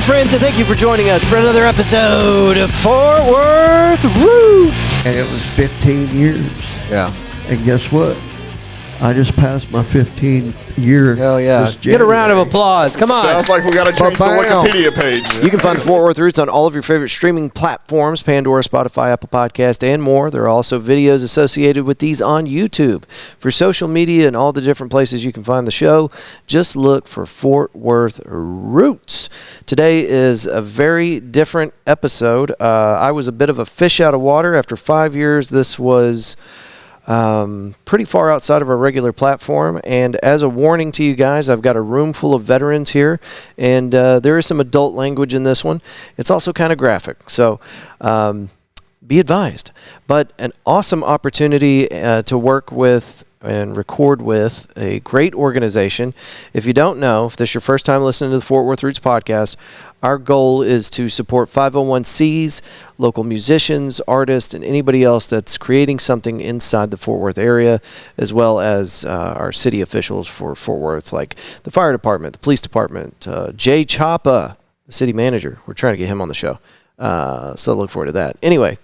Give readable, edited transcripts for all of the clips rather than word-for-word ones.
friends, and thank you for joining us for another episode of Fort Worth Roots. And it was 15 years. Yeah. And guess what? I just passed my 15-year. Hell yeah. Get a round of applause. Come on. Sounds like we got to change the Wikipedia page. You can find the Fort Worth Roots on all of your favorite streaming platforms, Pandora, Spotify, Apple Podcast, and more. There are also videos associated with these on YouTube. For social media and all the different places you can find the show, just look for Fort Worth Roots. Today is a very different episode. I was a bit of a fish out of water. After 5 years, this was pretty far outside of our regular platform, and as a warning to you guys, I've got a room full of veterans here, and there is some adult language in this one. It's also kind of graphic, so be advised. But an awesome opportunity to work with and record with a great organization. If you don't know, if this is your first time listening to the Fort Worth Roots podcast, our goal is to support 501c, local musicians, artists, and anybody else that's creating something inside the Fort Worth area, as well as our city officials for Fort Worth, like the fire department, the police department, Jay Chapa, the city manager. We're trying to get him on the show. So look forward to that. Anyway,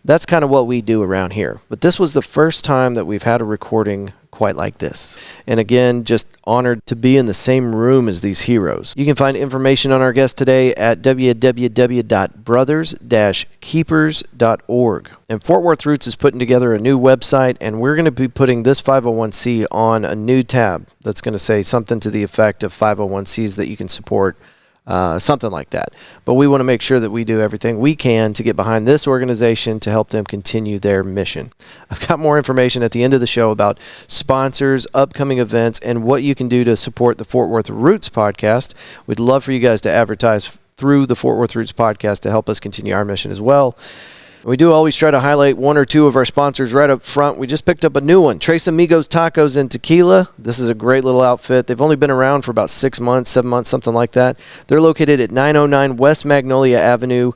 that's kind of what we do around here. But this was the first time that we've had a recording quite like this. And again, just honored to be in the same room as these heroes. You can find information on our guest today at www.brothers-keepers.org. And Fort Worth Roots is putting together a new website, and we're going to be putting this 501c on a new tab that's going to say something to the effect of 501cs that you can support. Something like that. But we want to make sure that we do everything we can to get behind this organization to help them continue their mission. I've got more information at the end of the show about sponsors, upcoming events, and what you can do to support the Fort Worth Roots podcast. We'd love for you guys to advertise through the Fort Worth Roots podcast to help us continue our mission as well. We do always try to highlight one or two of our sponsors right up front. We just picked up a new one, Tres Amigos Tacos and Tequila. This is a great little outfit. They've only been around for about 6 months, 7 months, something like that. They're located at 909 West Magnolia Avenue,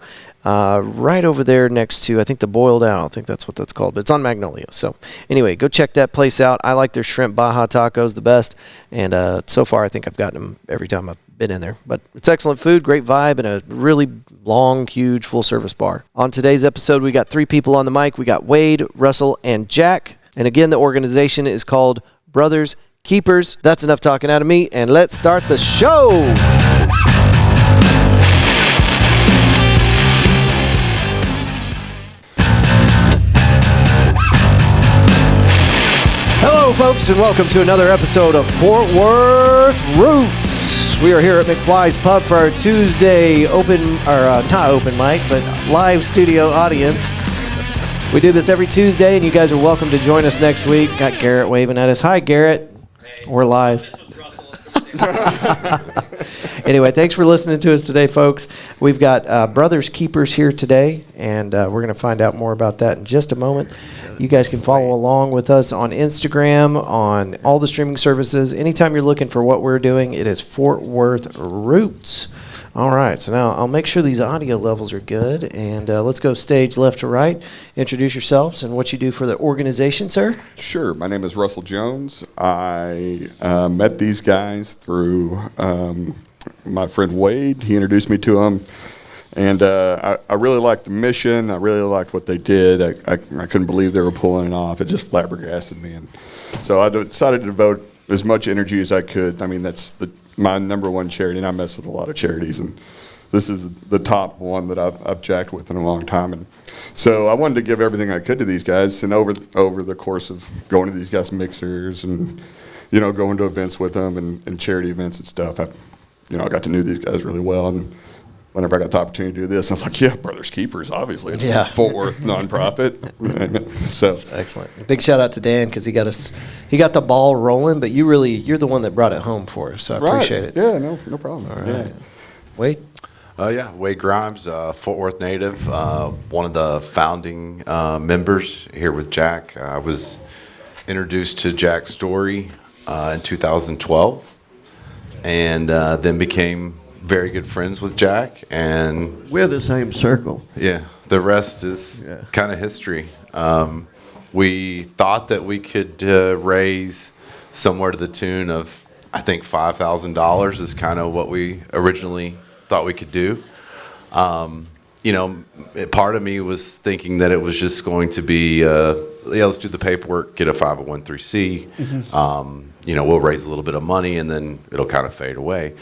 right over there next to, I think, the Boiled Owl. I think that's what that's called, but it's on Magnolia. So anyway, go check that place out. I like their shrimp Baja tacos the best, and so far I think I've gotten them every time I've been in there. But it's excellent food, great vibe, and a really long, huge, full-service bar. On today's episode, we got 3 people on the mic. We got Wade, Russell, and Jack. And again, the organization is called Brothers Keepers. That's enough talking out of me, and let's start the show. Hello, folks, and welcome to another episode of Fort Worth Roots. We are here at McFly's Pub for our Tuesday not open mic, but live studio audience. We do this every Tuesday, and you guys are welcome to join us next week. Got Garrett waving at us. Hi, Garrett. Hey, we're live. Anyway, thanks for listening to us today, folks. We've got Brothers Keepers here today, and we're going to find out more about that in just a moment. You guys can follow along with us on Instagram, on all the streaming services. Anytime you're looking for what we're doing, it is Fort Worth Roots. All right, so now I'll make sure these audio levels are good, and let's go stage left to right. Introduce yourselves and what you do for the organization, sir. Sure. My name is Russell Jones. I met these guys through my friend Wade. He introduced me to them. And I really liked the mission. I really liked what they did. I couldn't believe they were pulling it off. It just flabbergasted me. And so I decided to devote as much energy as I could. I mean, that's my number one charity, and I mess with a lot of charities. And this is the top one that I've jacked with in a long time. And so I wanted to give everything I could to these guys. And over the course of going to these guys' mixers and, going to events with them and charity events and stuff, I got to know these guys really well. And whenever I got the opportunity to do this, I was like, yeah, Brothers Keepers, obviously. It's a Fort Worth nonprofit. So that's excellent. Big shout out to Dan because he got the ball rolling, but you're the one that brought it home for us, so I appreciate it. Yeah, no problem. All right. Yeah. Wade? Wade Grimes, Fort Worth native, one of the founding members here with Jack. I was introduced to Jack's story in 2012 and then became very good friends with Jack, and we're the same circle. Yeah, the rest is kind of history. We thought that we could raise somewhere to the tune of, I think, $5,000 is kind of what we originally thought we could do. You know, part of me was thinking that it was just going to be, let's do the paperwork, get a 501(c). You know, we'll raise a little bit of money, and then it'll kind of fade away.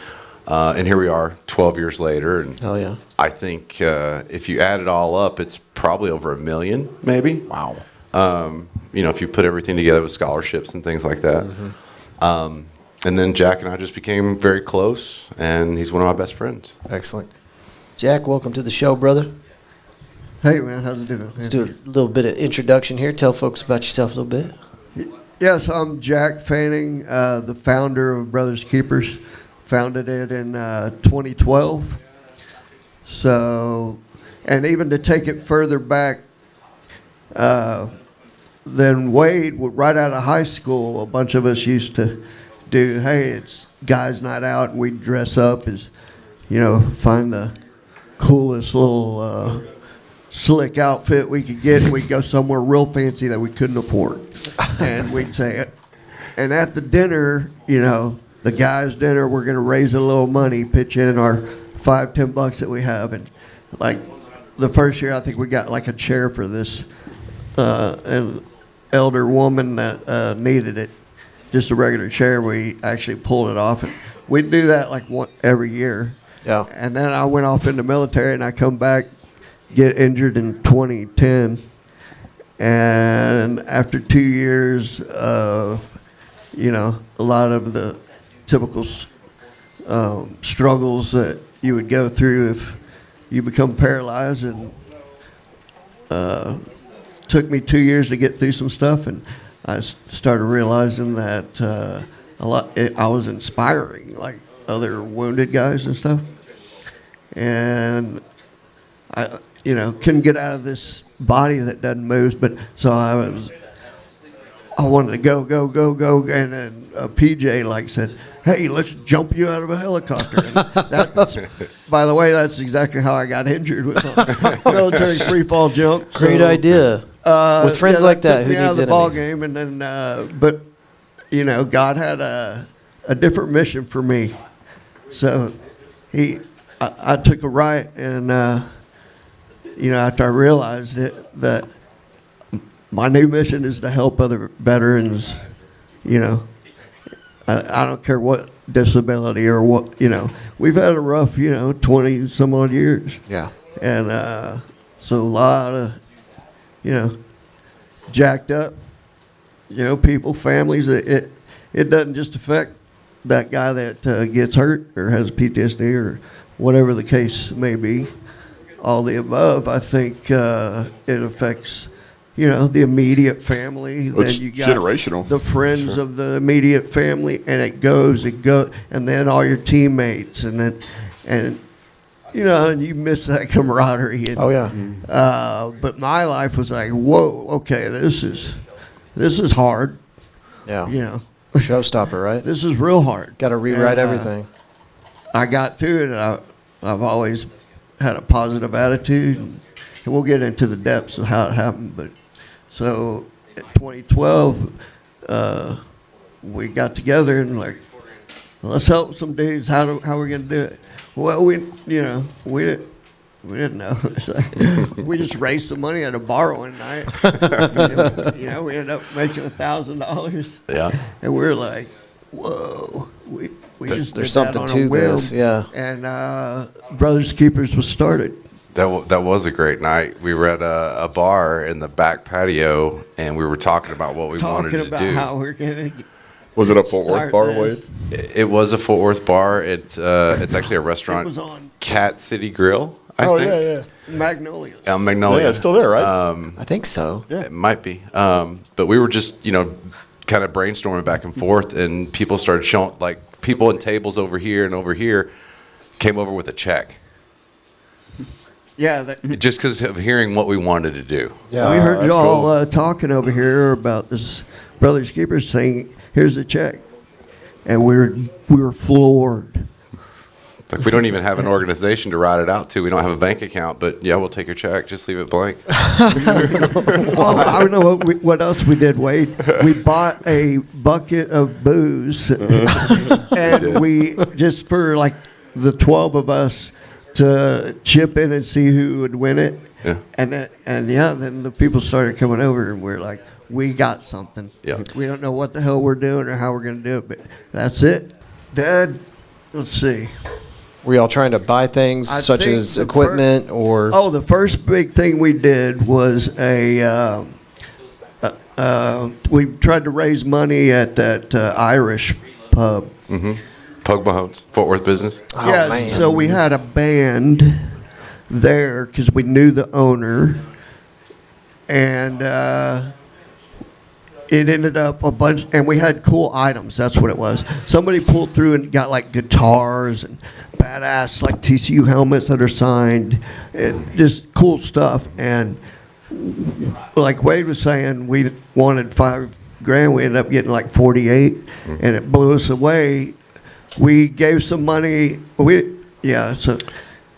And here we are, 12 years later, and Oh, yeah. I think if you add it all up, it's probably over $1 million, maybe. Wow. You know, if you put everything together with scholarships and things like that. And then Jack and I just became very close, and he's one of my best friends. Excellent. Jack, welcome to the show, brother. Hey, man, how's it doing? Let's do a little bit of introduction here. Tell folks about yourself a little bit. Yes, I'm Jack Fanning, the founder of Brothers Keepers. Founded it in 2012. So, and even to take it further back, then Wade, right out of high school, a bunch of us used to do, hey, it's guys' night out, and we'd dress up as, you know, find the coolest little slick outfit we could get, and we'd go somewhere real fancy that we couldn't afford. And we'd say, and at the dinner, you know, the guys' dinner, we're going to raise a little money, pitch in our $5-10 that we have. And like the first year, I think we got like a chair for this an elder woman that needed it, just a regular chair. We actually pulled it off, and we'd do that like every year. Yeah. And then I went off in the military, and I come back, get injured in 2010. And after 2 years of, you know, a lot of the typical struggles that you would go through if you become paralyzed, and took me 2 years to get through some stuff, and I started realizing that I was inspiring like other wounded guys and stuff, and I, you know, couldn't get out of this body that doesn't move. But so I wanted to go, and then PJ like said, hey, let's jump you out of a helicopter. And that's, by the way, that's exactly how I got injured with a military free fall jump. Great idea. With friends like that, who took me out needs of the ball enemies? game, and then, but you know, God had a different mission for me. So I took a right, and you know, after I realized it, that my new mission is to help other veterans. You know, I don't care what disability or what, you know, we've had a rough, you know, 20 some odd years. Yeah. And so a lot of, you know, jacked up, you know, people, families. It doesn't just affect that guy that gets hurt or has PTSD or whatever the case may be. All the above, I think it affects, you know, the immediate family. It's then you got generational. the friends of the immediate family, and it goes, and then all your teammates, and you know, and you miss that camaraderie. And, Oh, yeah. but my life was like, whoa, okay, this is hard. Yeah. You know, Showstopper, right? this is real hard. Got to rewrite And, everything. I got through it, and I've always had a positive attitude, and we'll get into the depths of how it happened. But so in 2012, we got together and like, let's help some dudes. How are we gonna do it? Well, we didn't know. It's like, we just raised some money at a bar one night. You know, we ended up making $1,000. Yeah. And we were like, whoa, we just There's did that something on to a whim. this, yeah. And Brothers Keepers was started. That was a great night. We were at a bar in the back patio, and we were talking about what we wanted Talking to about do. how we're gonna Was it a Fort Worth Start bar, this. Wade? It was a Fort Worth bar. It's actually a It restaurant, was on Cat City Grill. I Oh, think. yeah. Magnolia. Magnolia. Yeah, it's still there, right? I think so. Yeah. It might be. But we were just, you know, kind of brainstorming back and forth, and people started showing, like, people in tables over here came over with a check. Yeah, Just because of hearing what we wanted to do. Yeah. we heard that's y'all cool. talking over here about this Brothers Keepers saying, "Here's a check," and we were floored. Like, we don't even have an organization to write it out to. We don't have a bank account, but yeah, we'll take your check. Just leave it blank. Well, I don't know what else we did, Wade. We bought a bucket of booze, and we just for like the 12 of us to chip in and see who would win it. Yeah. And then the people started coming over, and we're like, we got something. Yeah. We don't know what the hell we're doing or how we're going to do it, but that's it. Dad, let's see. Were y'all trying to buy things I such think as the equipment or? Oh, the first big thing we did was we tried to raise money at that Irish pub. Pug Mahomes, Fort Worth business. Oh, Yes, man. so we had a band there because we knew the owner, and it ended up a bunch, and we had cool items. That's what it was. Somebody pulled through and got like guitars and badass like TCU helmets that are signed, and just cool stuff. And like Wade was saying, we wanted $5,000. We ended up getting like 48, and it blew us away. We gave some money. Yeah,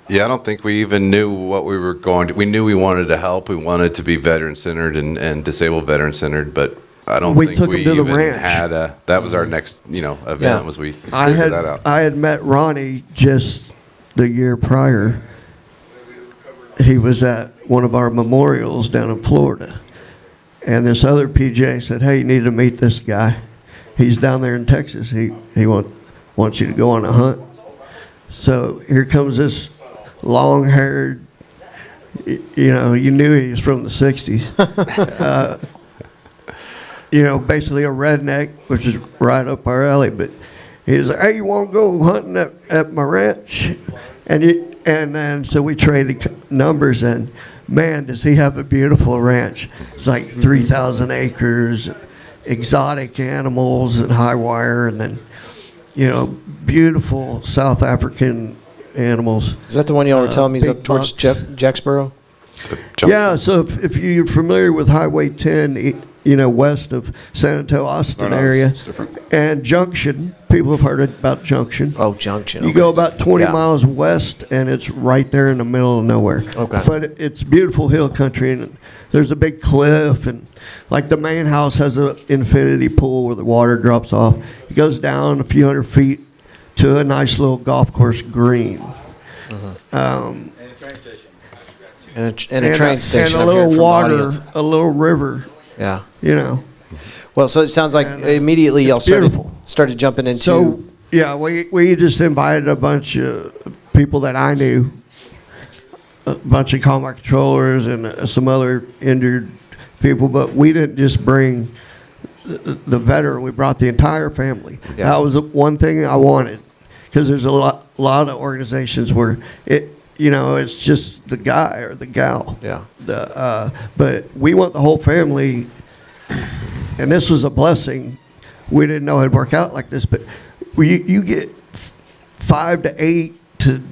I don't think we even knew what we were going to. We knew we wanted to help. We wanted to be veteran-centered and disabled veteran-centered, but I don't We think took we them to the even ranch. had a. That was our next, event. Yeah. Was we I figured that out. had met Ronnie just the year prior. He was at one of our memorials down in Florida, and this other PJ said, "Hey, you need to meet this guy. He's down there in Texas. He wants you to go on a hunt." So here comes this long-haired. You knew he was from the '60s. Basically a redneck, which is right up our alley. But he was like, "Hey, you want to go hunting at my ranch?" And then so we traded numbers, and man, does he have a beautiful ranch. It's like 3,000 acres, exotic animals and high wire, and then, beautiful South African animals. Is that the one y'all were telling me is big up towards bucks. Jacksboro? Yeah, so if you're familiar with Highway 10, west of San Antonio, Austin No, area, it's different. and Junction, people have heard about Junction. Oh, Junction. You okay. go about 20 Yeah. miles west, and it's right there in the middle of nowhere. Okay. But it's beautiful hill country, and there's a big cliff, and like the main house has an infinity pool where the water drops off. It goes down a few hundred feet to a nice little golf course green. And a train station. And I'm a hearing little from the water, audience. a little river, Yeah. Well, so it sounds like And, immediately y'all it's beautiful. started jumping into. So, yeah, we just invited a bunch of people that I knew, a bunch of combat controllers and some other injured people, but we didn't just bring the veteran. We brought the entire family. Yeah. That was the one thing I wanted, because there's a lot of organizations where it's just the guy or the gal. Yeah. But we want the whole family, and this was a blessing. We didn't know it'd work out like this, but you get 5 to 8 to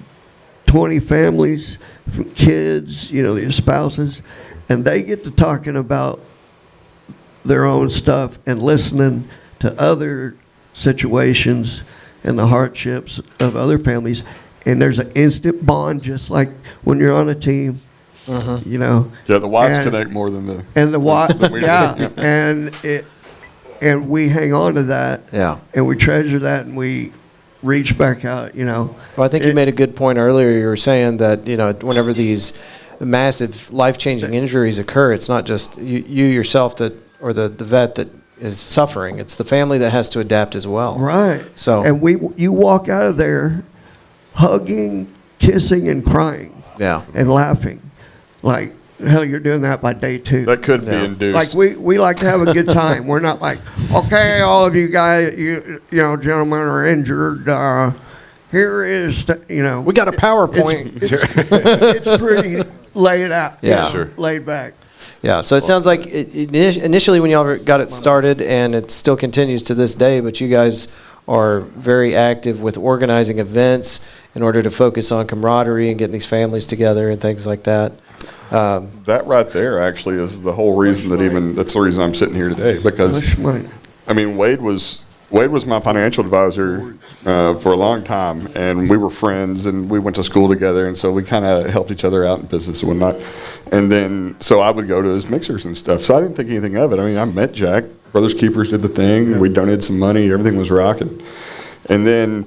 20 families, kids, their spouses, and they get to talking about their own stuff and listening to other situations and the hardships of other families. And there's an instant bond, just like when you're on a team, Yeah, the wives And- connect more than the. and the wife, we do. yeah, and we hang on to that, Yeah. and we treasure that, and we reach back out, Well, I think you made a good point earlier. You were saying that, whenever these massive life-changing injuries occur, it's not just you yourself or the vet that is suffering. It's the family that has to adapt as well. Right. So- and you walk out of there hugging, kissing, and crying Yeah. and laughing. Like, hell, you're doing that by day 2. That could be Yeah. induced. Like, we like to have a good time. We're not like, okay, all of you guys, gentlemen are injured. Here is, We got a PowerPoint. it's pretty laid out. Yeah. Sure. Laid back. Yeah, so it sounds like initially when y'all got it started, and it still continues to this day, but you guys are very active with organizing events in order to focus on camaraderie and getting these families together and things like that. That right there actually is the whole reason that's the reason I'm sitting here today, because Push money. Wade was my financial advisor for a long time, and we were friends, and we went to school together, and so we kind of helped each other out in business and whatnot. And then, so I would go to his mixers and stuff. So I didn't think anything of it. I met Jack. Brothers Keepers did the thing. We donated some money. Everything was rocking. And then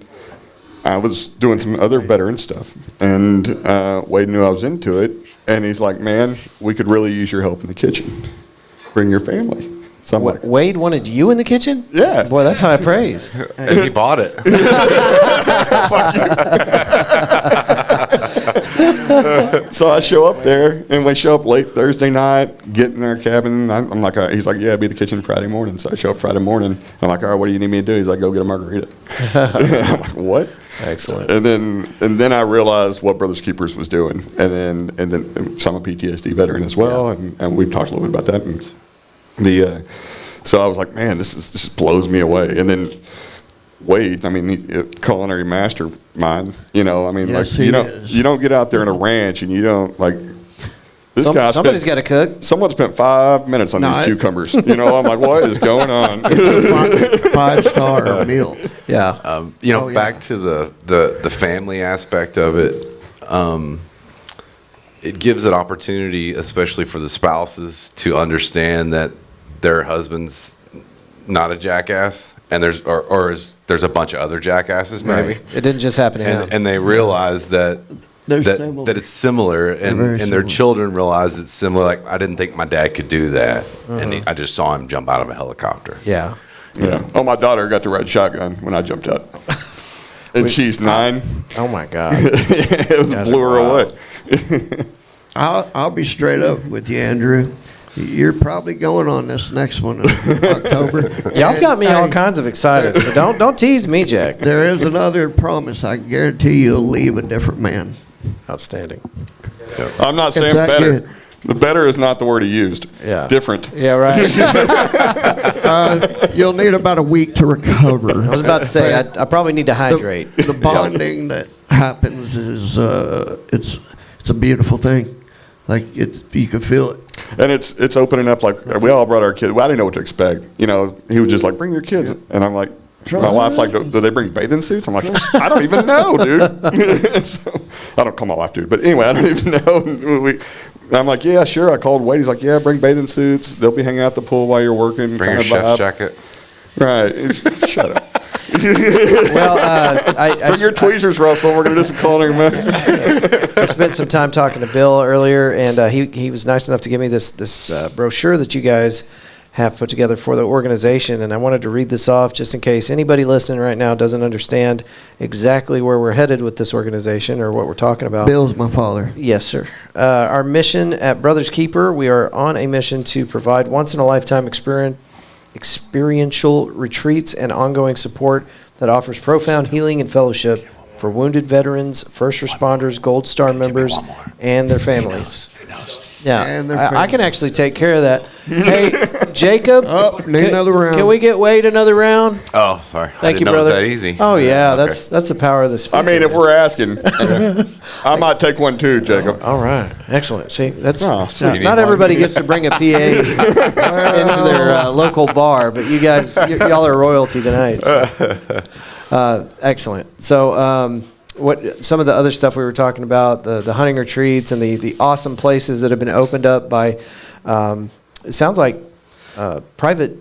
I was doing some other veteran stuff, and Wade knew I was into it, and he's like, "Man, we could really use your help in the kitchen. Bring your family." So I'm like, Wade wanted you in the kitchen? Yeah. Boy, that's high praise. And he bought it. so I show up there, and we show up late Thursday night, get in our cabin. I'm like, he's like, "Yeah, be in the kitchen Friday morning." So I show up Friday morning. I'm like, "All right, what do you need me to do?" He's like, "Go get a margarita." I'm like, "What?" Excellent. And then I realized what Brothers Keepers was doing, and then so I'm a PTSD veteran as well, and we've talked a little bit about that. And so I was like, "Man, this just blows me away." And then Wade, I mean, culinary mastermind. You know, I mean, Yes, like he you don't get out there in a ranch and you don't like. This guy Somebody's got to cook. Someone spent 5 minutes on these cucumbers. You know, I'm like, what is going on? 5-star meal. Yeah. Back to the family aspect of it. It gives an opportunity, especially for the spouses, to understand that their husband's not a jackass, and there's a bunch of other jackasses maybe. Right. It didn't just happen to him. And they realize that that it's similar, and their children realize it's similar. Like, I didn't think my dad could do that, and I just saw him jump out of a helicopter. Yeah. Yeah. Oh, my daughter got to ride shotgun when I jumped out, and she's 9. Oh my God. It blew her away. I'll be straight up with you, Andrew. You're probably going on this next one in October. Y'all got me all kinds of excited. So don't tease me, Jack. There is another promise. I guarantee you'll leave a different man. Outstanding. I'm not saying that better. good? The better is not the word he used. Yeah. Different. Yeah, right. You'll need about a week to recover. I was about to say I probably need to hydrate. The bonding that happens is it's a beautiful thing. Like, you can feel it. And it's opening up. Like, we all brought our kids. Well, I didn't know what to expect. You know, he was just like, "Bring your kids," and I'm like, my wife's like, "Do they bring bathing suits?" I'm like, "I don't even know, dude." So, I don't call my wife dude, but anyway, I don't even know. I'm like, "Yeah, sure." I called Wade. He's like, "Yeah, bring bathing suits. They'll be hanging out the pool while you're working." Bring your chef's jacket. Right. Shut up. Well, Bring your tweezers, Russell. We're going to do some culinary. I spent some time talking to Bill earlier, and he was nice enough to give me this brochure that you guys have put together for the organization, and I wanted to read this off just in case anybody listening right now doesn't understand exactly where we're headed with this organization or what we're talking about. Bill's my father. Yes, sir. Our mission at Brothers Keeper, we are on a mission to provide once-in-a-lifetime experiential retreats and ongoing support that offers profound healing and fellowship for wounded veterans, first responders, Gold Star members, and their families. Yeah, And their I can actually take care of that. Hey, Jacob, Need another round. can we get Wade another round? Oh, sorry. Thank you, know brother. It was that easy. Oh yeah, Okay. that's the power of the speaker. I mean, if we're asking, I might take one too, Jacob. All right, excellent. See, that's sweet. not everybody gets to bring a PA into their local bar, but you guys, y'all are royalty tonight. So. Excellent. So, what some of the other stuff we were talking about, the hunting retreats and the awesome places that have been opened up by, it sounds like private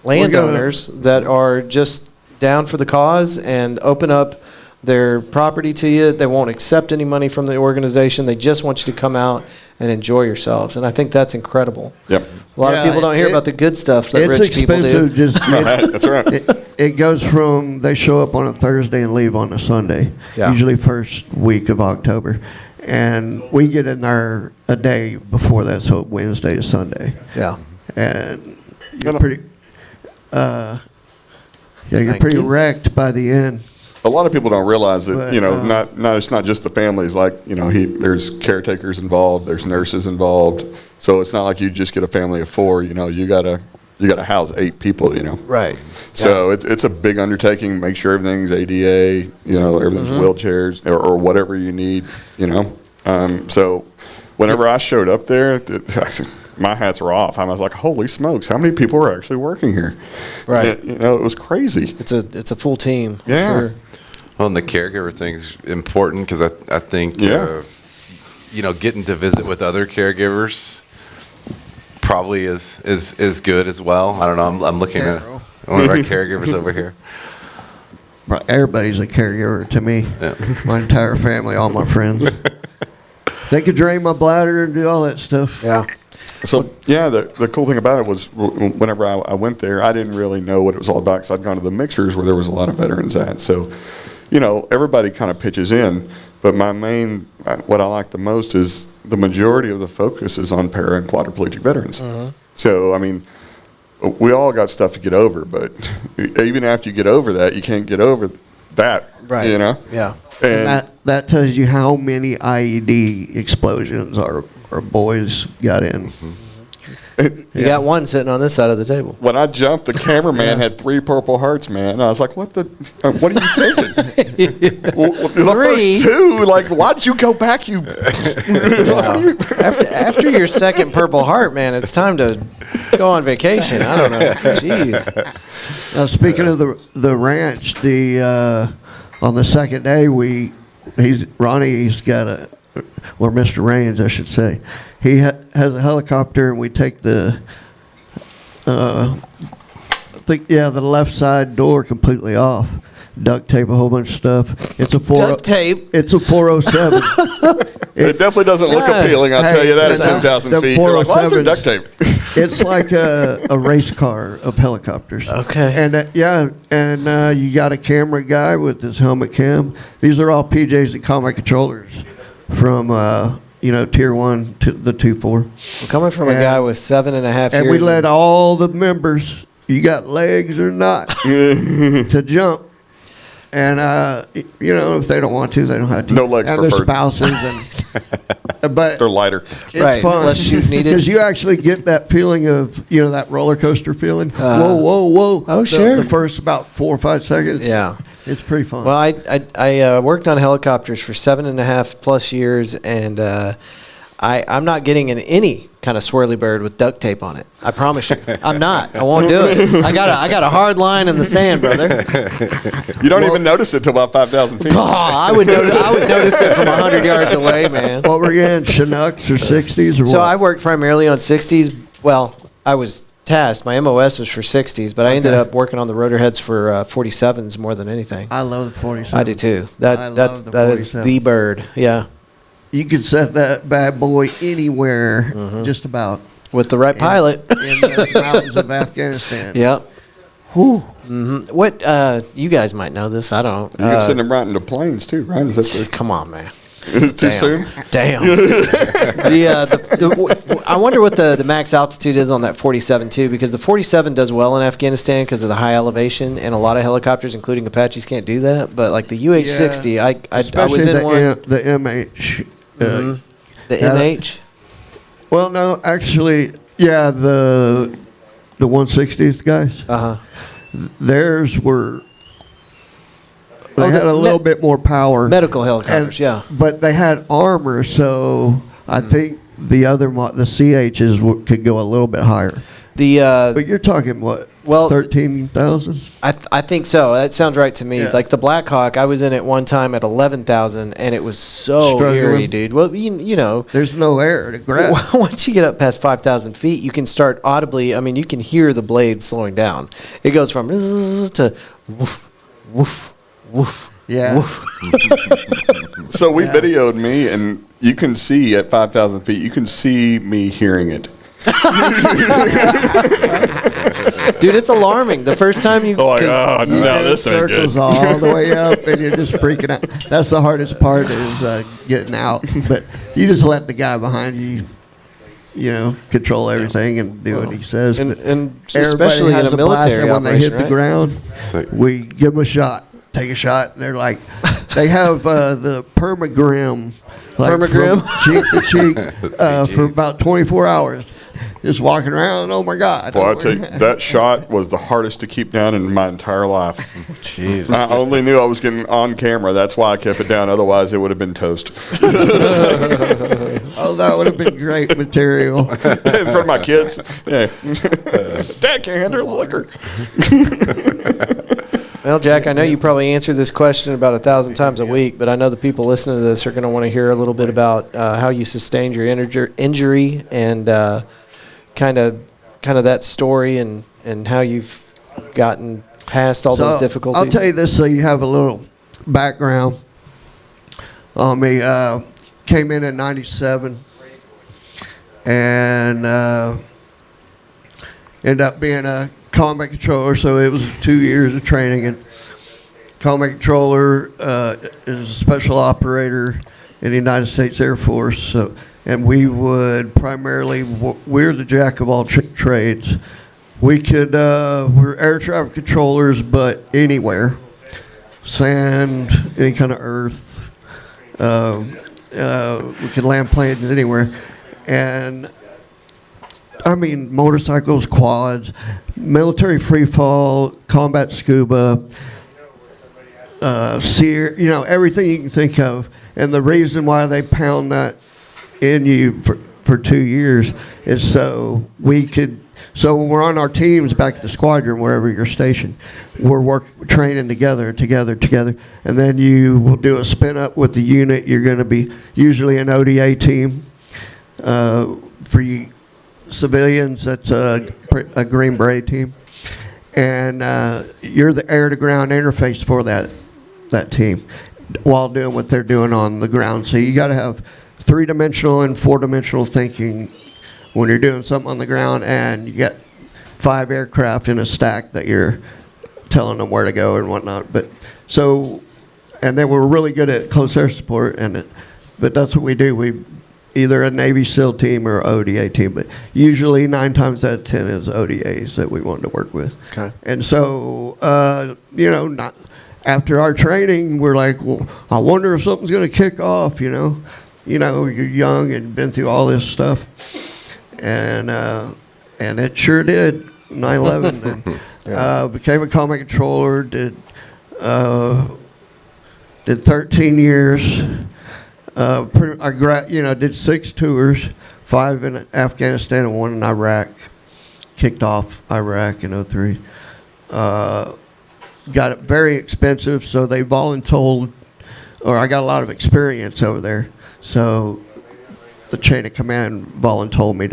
landowners that are just down for the cause and open up their property to you. They won't accept any money from the organization. They just want you to come out and enjoy yourselves. And I think that's incredible. Yep. A lot of people don't hear about the good stuff that It's rich people do. expensive. Just That's right. it goes from they show up on a Thursday and leave on a Sunday. Yeah. Usually first week of October, and we get in there a day before that, so Wednesday to Sunday, Yeah. and you're And- pretty. You're Thank pretty you. wrecked by the end. A lot of people don't realize that, But, you know, it's not just the families. Like, you know, there's caretakers involved, there's nurses involved. So it's not like you just get a family of 4. You know, you gotta house 8 people. You know, Right. so it's a big undertaking. Make sure everything's ADA. You know, everything's wheelchairs or whatever you need. You know, so whenever I showed up there, my hats were off. I was like, holy smokes, how many people are actually working here? Right. You know, it was crazy. It's a full team. for Yeah. sure. Well, and the caregiver thing's important because I think, Yeah. Getting to visit with other caregivers probably is good as well. I don't know. I'm looking at one of our caregivers over here. everybody's a caregiver to me. Yeah. My entire family, all my friends. They could drain my bladder and do all that stuff. Yeah. So yeah, the cool thing about it was whenever I went there, I didn't really know what it was all about because I'd gone to the mixers where there was a lot of veterans at. So, everybody kind of pitches in, but my main, what I like the most is the majority of the focus is on para and quadriplegic veterans. So, I mean, we all got stuff to get over, but even after you get over that, you can't get over that, Right. Yeah. And that tells you how many IED explosions our boys got in. You got one sitting on this side of the table. When I jumped, the cameraman had 3 Purple Hearts, man. And I was like, what are you thinking? The first 2, like, why did you go back? After your second Purple Heart, man, it's time to go on vacation. I don't know. Jeez. Now, speaking of the ranch, on the second day, Ronnie's got or Mr. Raines, I should say, he has a helicopter, and we take the left side door completely off, duct tape a whole bunch of stuff. It's a Duct tape? It's a 407. It definitely doesn't look appealing, I'll tell you that, at 10,000 feet. You're like, why is there duct tape? It's like a race car of helicopters. Okay. And you got a camera guy with his helmet cam. These are all PJs and combat controllers from Tier 1 to the 2-4. Well, coming from a guy with 7.5 years. And we let all the members, you got legs or not, to jump. And, if they don't want to, they don't have to. No legs and preferred. And their spouses. But they're lighter. It's Right, fun. less shoot needed. Because you actually get that feeling of, that roller coaster feeling. Whoa, whoa, whoa. Oh, sure. The first about 4 or 5 seconds. Yeah. It's pretty fun. Well, I worked on helicopters for 7.5 plus years, and I'm not getting in any kind of swirly bird with duct tape on it. I promise you, I'm not. I won't do it. I got a hard line in the sand, brother. You don't even notice it till about 5,000 feet. Oh, I would notice it from 100 yards away, man. What were you in, Chinooks or 60s or what? So I worked primarily on 60s. Well, I was tasked. My MOS was for 60s, but I ended up working on the rotor heads for 47s more than anything. I love the 47. I do too. I love the That is 47. the bird. Yeah. You could set that bad boy anywhere, just about. With the right pilot. In the mountains of Afghanistan. Yep. Whew. What you guys might know this. I don't. You can send them right into planes too, right? Is that Come on, man. too soon? Damn. I wonder what the max altitude is on that 47 too, because the 47 does well in Afghanistan because of the high elevation, and a lot of helicopters, including Apaches, can't do that. But like the UH-60, I was in one. The MH. The MH. Well, no, actually, yeah, the 160th guys. Theirs were. They had a little bit more power. Medical helicopters, yeah. But they had armor, so I think the CHs could go a little bit higher. But you're talking what? Well, 13,000. I think so. That sounds right to me. Yeah. Like the Black Hawk, I was in it one time at 11,000, and it was so Struggling. eerie, dude. Well, you know, There's no air to grab. once you get up past 5,000 feet, you can start audibly. I mean, you can hear the blade slowing down. It goes from to woof, woof, woof. Yeah. Woof. So we videoed me, and you can see at 5,000 feet, you can see me hearing it. Dude, it's alarming. The first time you. Like, oh, no, this ain't circles good. all the way up, and you're just freaking out. That's the hardest part is getting out. But you just let the guy behind you, control everything and do what he says. And But especially in has a blast, military and when they hit operation, the right? ground, we give them a shot. Take a shot, and they're like, they have the permagrim, like Permagrim? from cheek to cheek, for about 24 hours. Just walking around, oh my God. Well, I tell you, that shot was the hardest to keep down in my entire life. Jesus. I only knew I was getting on camera. That's why I kept it down. Otherwise, it would have been toast. Oh, that would have been great material. In front of my kids. Yeah. Dad can't handle liquor. Well, Jack, I know you probably answer this question about 1,000 times a week, but I know the people listening to this are going to want to hear a little bit about how you sustained your injury and kind of that story and how you've gotten past all those difficulties? I'll tell you this so you have a little background on me. Came in 97 and ended up being a combat controller, so it was 2 years of training. And combat controller is a special operator in the United States Air Force. So, and we would primarily, we're the jack of all trades. We could, we're air traffic controllers, but anywhere. Sand, any kind of earth. We could land planes anywhere. And I mean, motorcycles, quads, military free fall, combat scuba, sear, everything you can think of. And the reason why they pound that in you for 2 years is so we could, so when we're on our teams back at the squadron, wherever you're stationed, we're training together, and then you will do a spin up with the unit. You're going to be usually an ODA team. For you civilians, that's a Green Beret team, and you're the air-to-ground interface for that team while doing what they're doing on the ground. So you got to have 3-dimensional and 4-dimensional thinking when you're doing something on the ground, and you got 5 aircraft in a stack that you're telling them where to go and whatnot. But so, and then we're really good at close air support, but that's what we do. We either a Navy SEAL team or ODA team, but usually 9 times out of 10 is ODAs that we wanted to work with. Okay. And so, not after our training, we're like, well, I wonder if something's going to kick off. You're young and been through all this stuff, and it sure did. 9/11, and became a combat controller. Did 13 years. Did 6 tours, 5 in Afghanistan and 1 in Iraq. Kicked off Iraq in 2003. Got it very expensive, so they voluntold, or I got a lot of experience over there. So the chain of command voluntold me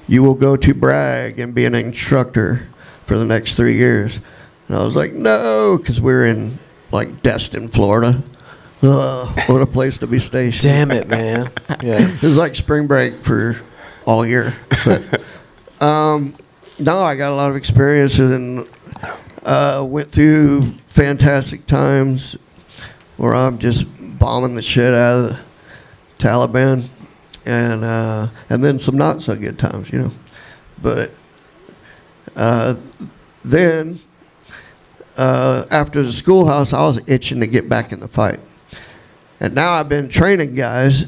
you will go to Bragg and be an instructor for the next 3 years. And I was like, no, because we're in like Destin, Florida. What a place to be stationed. Damn it, man. Yeah. It was like spring break for all year. But, no, I got a lot of experience and went through fantastic times where I'm just bombing the shit out of the Taliban, and then some not so good times, But then after the schoolhouse, I was itching to get back in the fight. And now I've been training guys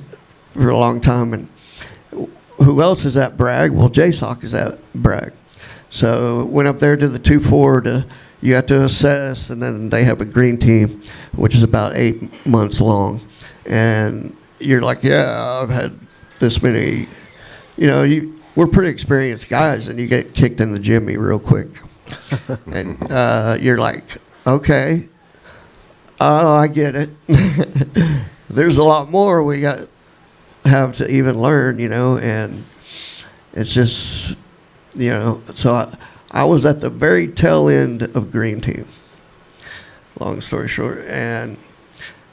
for a long time, and who else is at Bragg? Well, JSOC is at Bragg. So went up there to the 2-4 you have to assess, and then they have a green team, which is about 8 months long. And you're like, yeah, I've had this many, we're pretty experienced guys, and you get kicked in the jimmy real quick. And you're like, okay, I get it. There's a lot more we have to even learn, and it's just, so I was at the very tail end of green team, long story short. And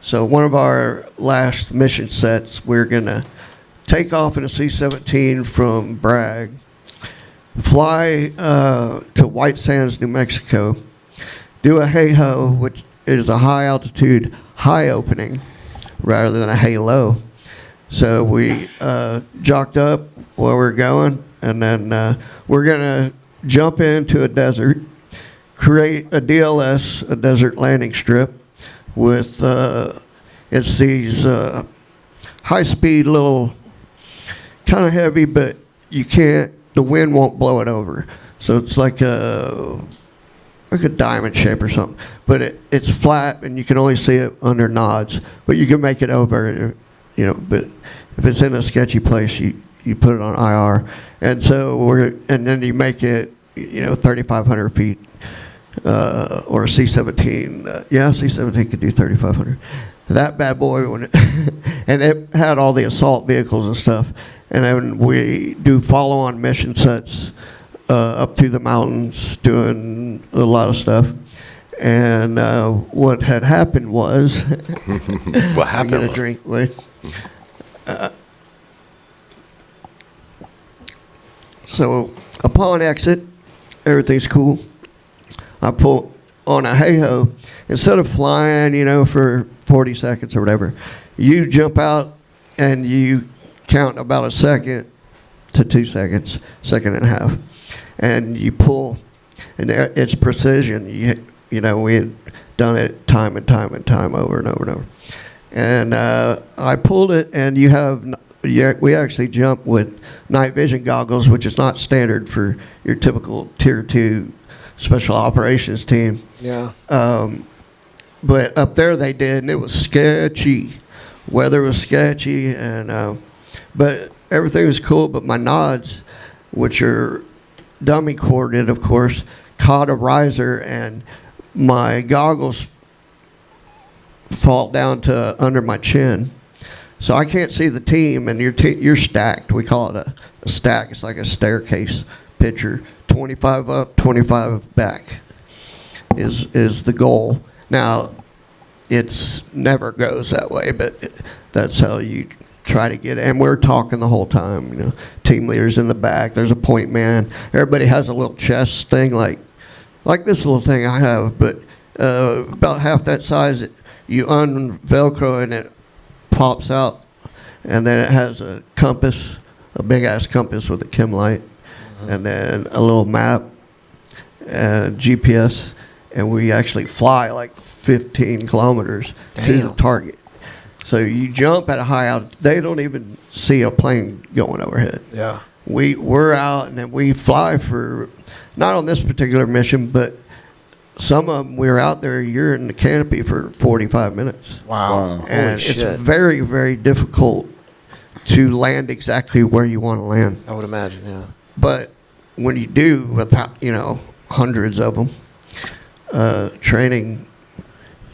so one of our last mission sets, we're going to take off in a C-17 from Bragg, fly to White Sands, New Mexico, do a hey-ho, which is a high-altitude, high opening, rather than a hey-low. So we jocked up where we're going, and then we're going to jump into a desert, create a DLS, a desert landing strip, with it's these high-speed little, kind of heavy, but the wind won't blow it over. So it's like a diamond shape or something, but it's flat and you can only see it under nods, but you can make it over, but if it's in a sketchy place, you put it on IR. And so and then you make it, 3,500 feet, or a C-17. C-17 could do 3,500. That bad boy, and it had all the assault vehicles and stuff. And then we do follow-on mission sets up through the mountains, doing a lot of stuff. And what had happened was, What happened? get a was- drink, wait. So upon exit, everything's cool. I pull on a hey-ho. Instead of flying, for 40 seconds or whatever, you jump out and you count about a second to 2 seconds, second and a half, and you pull, and it's precision. We had done it time and time and time over and over and over. And I pulled it, and we actually jump with night vision goggles, which is not standard for your typical Tier 2 special operations team. Yeah. But up there they did, and it was sketchy. Weather was sketchy, and but everything was cool. But my nods, which are dummy corded, of course, caught a riser, and my goggles fall down to under my chin. So I can't see the team, and you're stacked. We call it a stack. It's like a staircase picture. 25 up, 25 back is the goal. Now, it's never goes that way, but that's how you try to get it. And we're talking the whole time, team leaders in the back. There's a point man. Everybody has a little chest thing like this little thing I have, but about half that size. You un-Velcro and it pops out, and then it has a compass, a big-ass compass with a chem light, and then a little map, and GPS, and we actually fly like 15 kilometers to the target. So you jump at a high altitude. They don't even see a plane going overhead. Yeah. We're out, and then we fly for, not on this particular mission, but some of them, we're out there, you're in the canopy for 45 minutes. Wow. And Holy it's shit. very, very difficult to land exactly where you want to land. I would imagine, yeah. But when you do, without, hundreds of them, training,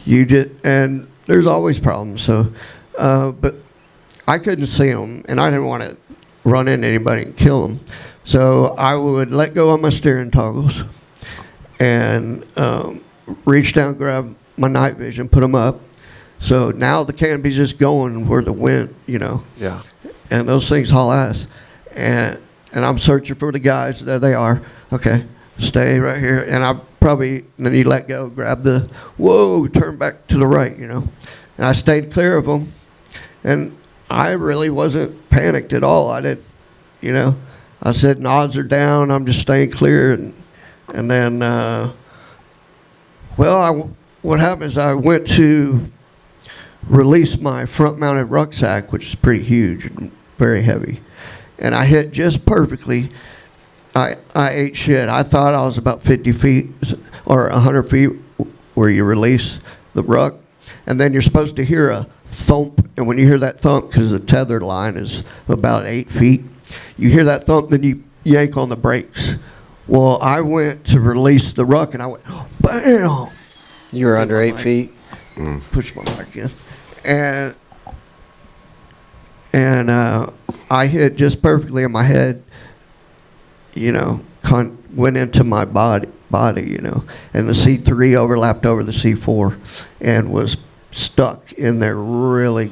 and there's always problems. So, but I couldn't see them, and I didn't want to run into anybody and kill them. So I would let go of my steering toggles and reach down, grab my night vision, put them up. So now the canopy's just going where the wind, Yeah. and those things haul ass. And I'm searching for the guys. There they are. Okay, stay right here. And then you let go, grab turn back to the right, And I stayed clear of them. And I really wasn't panicked at all. I didn't, I said, nods are down. I'm just staying clear. And then, what happened is I went to release my front-mounted rucksack, which is pretty huge and very heavy. And I hit just perfectly. I ate shit. I thought I was about 50 feet or 100 feet where you release the ruck. And then you're supposed to hear a thump. And when you hear that thump, because the tethered line is about 8 feet, you hear that thump, then you yank on the brakes. Well, I went to release the ruck, and I went, bam! You were under 8 feet? Push my bike in. And I hit just perfectly in my head, went into my body, and the C3 overlapped over the C4 and was stuck in there really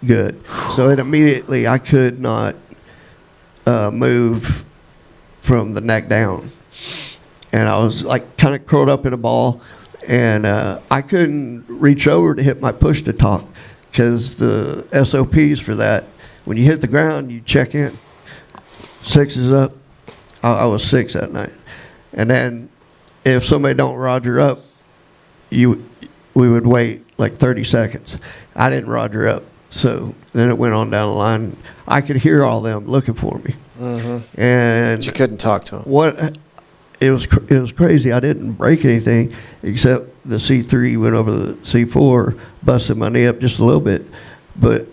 good. So immediately I could not move from the neck down. And I was like kind of curled up in a ball, and I couldn't reach over to hit my push to talk because the SOPs for that, when you hit the ground, you check in. 6 is up. I was 6 that night. And then if somebody don't roger up, we would wait like 30 seconds. I didn't roger up. So then it went on down the line. I could hear all them looking for me. Mm-hmm. And But you couldn't talk to him. It was crazy. I didn't break anything except the C3 went over the C4, busted my knee up just a little bit. But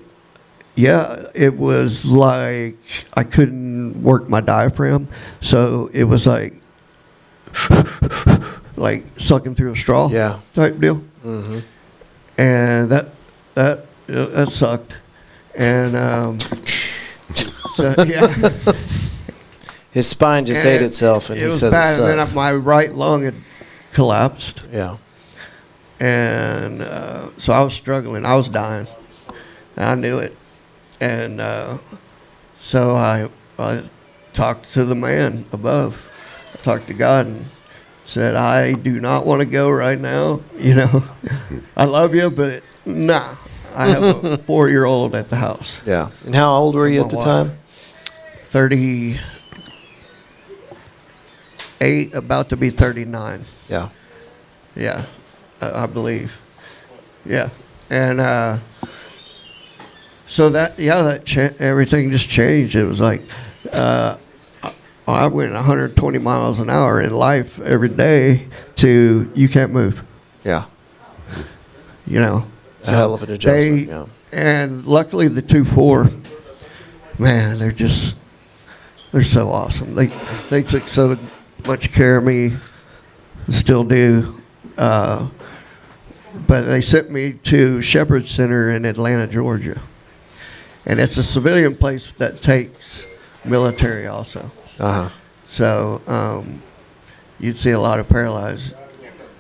yeah, it was like I couldn't work my diaphragm, so it was like sucking through a straw, Yeah. type deal. Mm-hmm. And that sucked. And so yeah. His spine just ate itself, and it he was says bad. it And then sucks. my right lung had collapsed. Yeah. And so I was struggling. I was dying. And I knew it. And so I talked to the man above. I talked to God and said, I do not want to go right now. You know, I love you, but nah. I have a 4-year-old at the house. Yeah. And how old were you at the time? 38, about to be 39. Yeah. Yeah, I believe. Yeah. And so everything just changed. It was like I went 120 miles an hour in life every day to you can't move. Yeah. You know. It's a hell of an adjustment. Yeah. And luckily the 2-4, man, they're so awesome. They took so much care of me, still do. But they sent me to Shepherd Center in Atlanta, Georgia. And it's a civilian place that takes military also. Uh-huh. So you'd see a lot of paralyzed,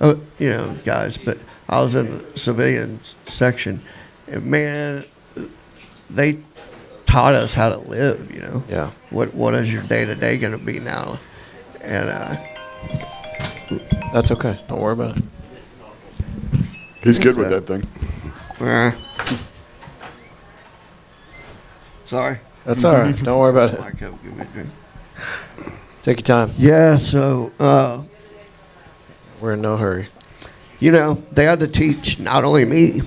guys. But I was in the civilian section. And, man, they taught us how to live, you know. Yeah. What is your day-to-day going to be now? And that's okay. Don't worry about it. He's good with that thing. Sorry. That's all right. Don't worry about it. Mike, give me a drink. Take your time. Yeah, so, We're in no hurry. you know, they had to teach not only me.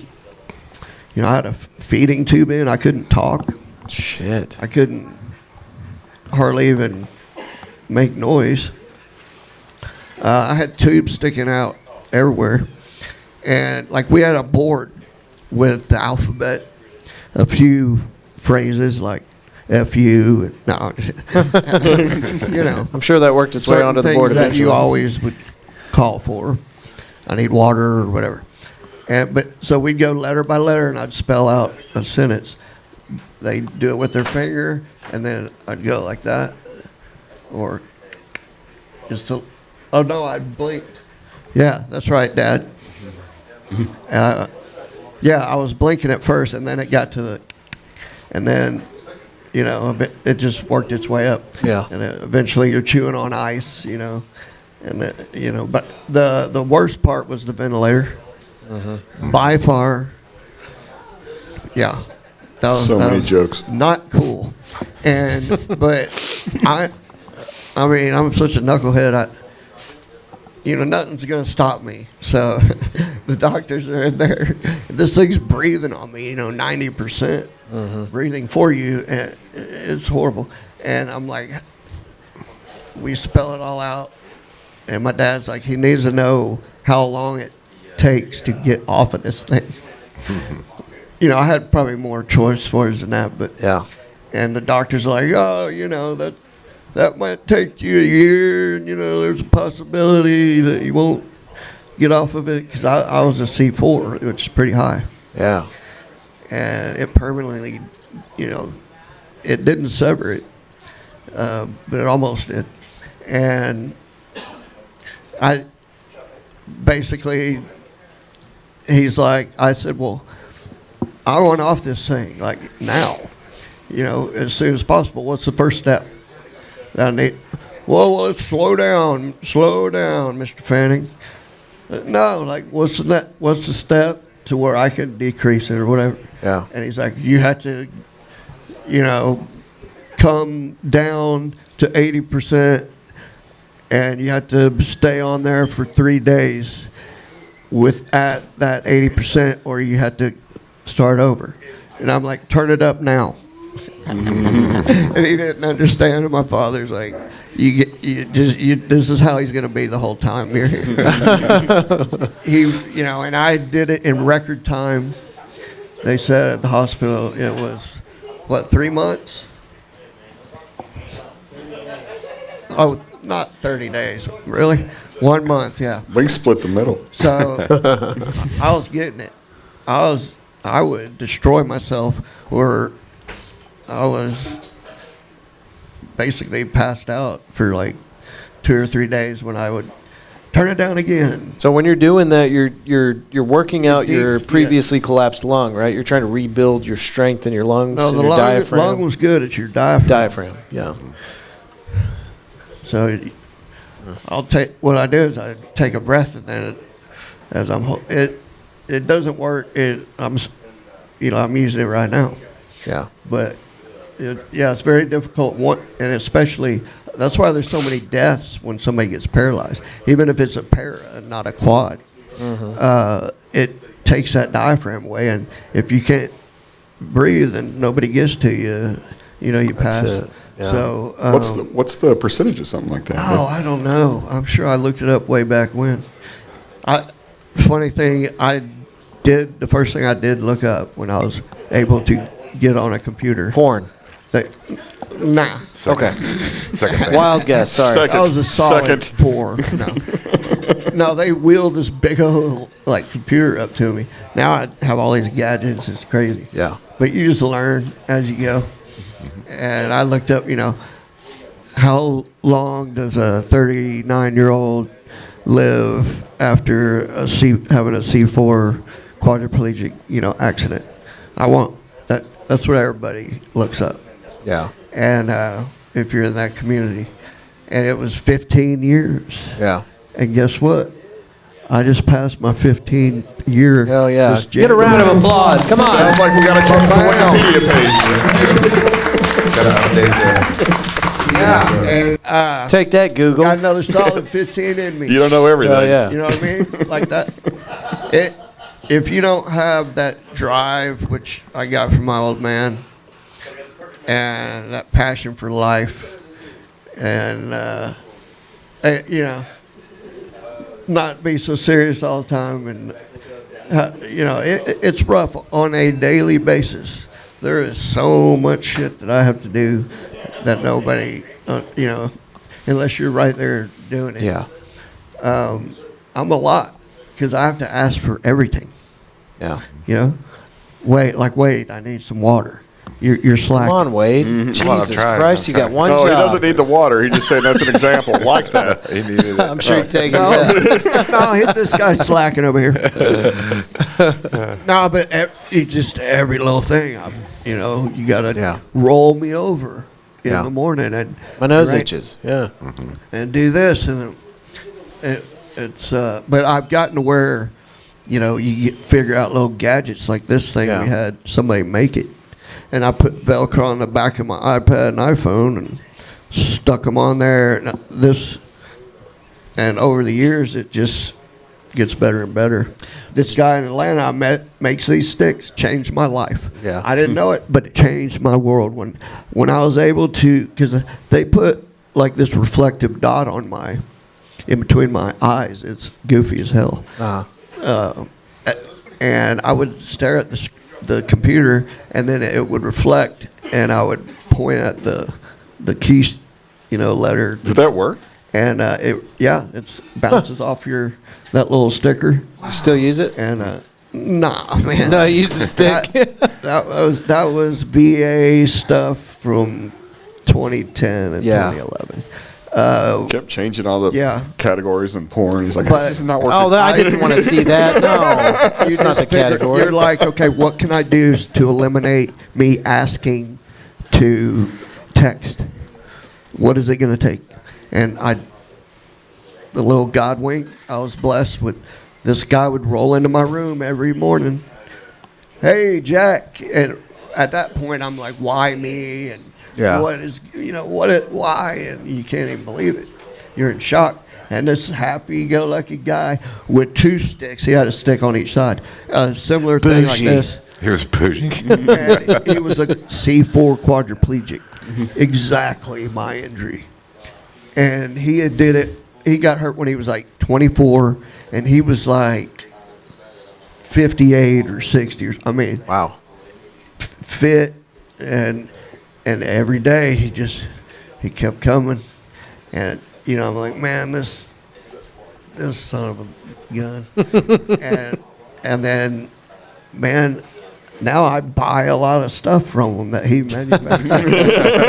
You know, I had a feeding tube in. I couldn't talk. Shit. I couldn't hardly even make noise. I had tubes sticking out everywhere. And, like, we had a board with the alphabet, a few phrases like F-U, no, you know. I'm sure that worked its way onto the board that eventually. you always would call for. I need water or whatever. But so we'd go letter by letter, and I'd spell out a sentence. They'd do it with their finger, and then I'd go like that. Or just to, oh, no, I'd blink. Yeah, that's right, Dad. Yeah, I was blinking at first, and then it got to the, and then, you know, it just worked its way up. Yeah. And eventually you're chewing on ice, you know, and, you know, but the worst part was the ventilator. By far, yeah. That Many was jokes. Not cool. And, but I mean, I'm such a knucklehead. Nothing's going to stop me. So the doctors are in there. This thing's breathing on me, 90% breathing for you. And it's horrible. And I'm like, we spell it all out. And my dad's like, he needs to know how long it takes to get off of this thing. I had probably more choice words than that. But Yeah. And the doctor's like, oh, that might take you a year, and, there's a possibility that you won't get off of it, because I was a C4, which is pretty high. Yeah. And it permanently, it didn't sever it, but it almost did. And I basically, he's like, I said, well, I want off this thing, like now, as soon as possible. What's the first step? Well, let's slow down, Mr. Fanning. No, like, what's the step to where I can decrease it or whatever? Yeah. And he's like, you have to, come down to 80%, and you have to stay on there for 3 days at that 80%, or you have to start over. And I'm like, turn it up now. And he didn't understand. And my father's like, this is how he's going to be the whole time you're here. And I did it in record time. They said at the hospital it was, 3 months? Oh, not 30 days. Really? 1 month, yeah. We can split the middle. So I was getting it. I would destroy myself, where I was basically passed out for like 2 or 3 days when I would turn it down again. So when you're doing that, you're working out your Yeah. previously collapsed lung, right? You're trying to rebuild your strength in your lungs No, and the your lung, diaphragm. lung was good. It's your diaphragm. Diaphragm, yeah. So I'll take what I do is I take a breath and then as it doesn't work. I'm using it right now. Yeah. But it's very difficult. And especially that's why there's so many deaths when somebody gets paralyzed, even if it's a para, not a quad. It takes that diaphragm away, and if you can't breathe and nobody gets to you, you pass. it. Yeah. So What's the percentage of something like that? Oh, I don't know. I'm sure I looked it up way back when. Funny thing, the first thing I did look up when I was able to get on a computer. Porn. Nah. Okay. Second thing. Wild guess, sorry. Second. That was a solid Second. 4. No, they wheeled this big old computer up to me. Now I have all these gadgets. It's crazy. Yeah. But you just learn as you go. And I looked up, how long does a 39-year-old live after having a C4 quadriplegic, accident? I want that. That's what everybody looks up. Yeah. And if you're in that community, and it was 15 years. Yeah. And guess what? I just passed my 15th year. Hell yeah. this Get a round of January. applause. Come on. Sounds like we got to change the Wikipedia page. Yeah. And Take that, Google. got another solid 15 in me. You don't know everything. Oh, yeah. You know what I mean? Like that. If you don't have that drive, which I got from my old man, and that passion for life, and not be so serious all the time, and it's rough on a daily basis. There is so much shit that I have to do that nobody, unless you're right there doing it. Yeah. I'm a lot because I have to ask for everything. Yeah. Wait, I need some water. You're slacking. Come on, Wade. Come on, Jesus I'm trying. Christ, you got one No, job. he doesn't need the water. He just saying that's an example like that. He needed it. I'm sure you're taking No, that. no, hit this guy slacking over here. No, but just every little thing, you gotta Yeah. roll me over in Yeah. the morning and My nose drink itches. Yeah. and do this and it's. But I've gotten to where, you figure out little gadgets like this thing. Yeah. We had somebody make it, and I put Velcro on the back of my iPad and iPhone and stuck them on there. And over the years, it just gets better and better. This guy in Atlanta I met makes these sticks, changed my life. Yeah. I didn't know it, but it changed my world when I was able to, because they put like this reflective dot on in between my eyes. It's goofy as hell. And I would stare at the computer, and then it would reflect, and I would point at the key, letter. Did that work? And it bounces off that little sticker. You still use it? And nah, man. No, you use the stick. that was VA stuff from 2010 and Yeah. 2011. Kept changing all the categories and porn. He's like, But- this is not working. Oh, I didn't want to see that. No, You it's not just the figure- category. You're like, okay, what can I do to eliminate me asking to text? What is it going to take? And the little God wink, I was blessed with. This guy would roll into my room every morning. Hey, Jack. And at that point, I'm like, why me? And why? And you can't even believe it. You're in shock. And this happy-go-lucky guy with 2 sticks. He had a stick on each side. A similar thing like Bougie. this. He was bougie. And he was a C4 quadriplegic. Exactly my injury. And he did it. He got hurt when he was like 24, and he was like 58 or 60. Wow. Fit, and every day he kept coming, and I'm like, man, this son of a gun, and then, man, now I buy a lot of stuff from him that he manufactured.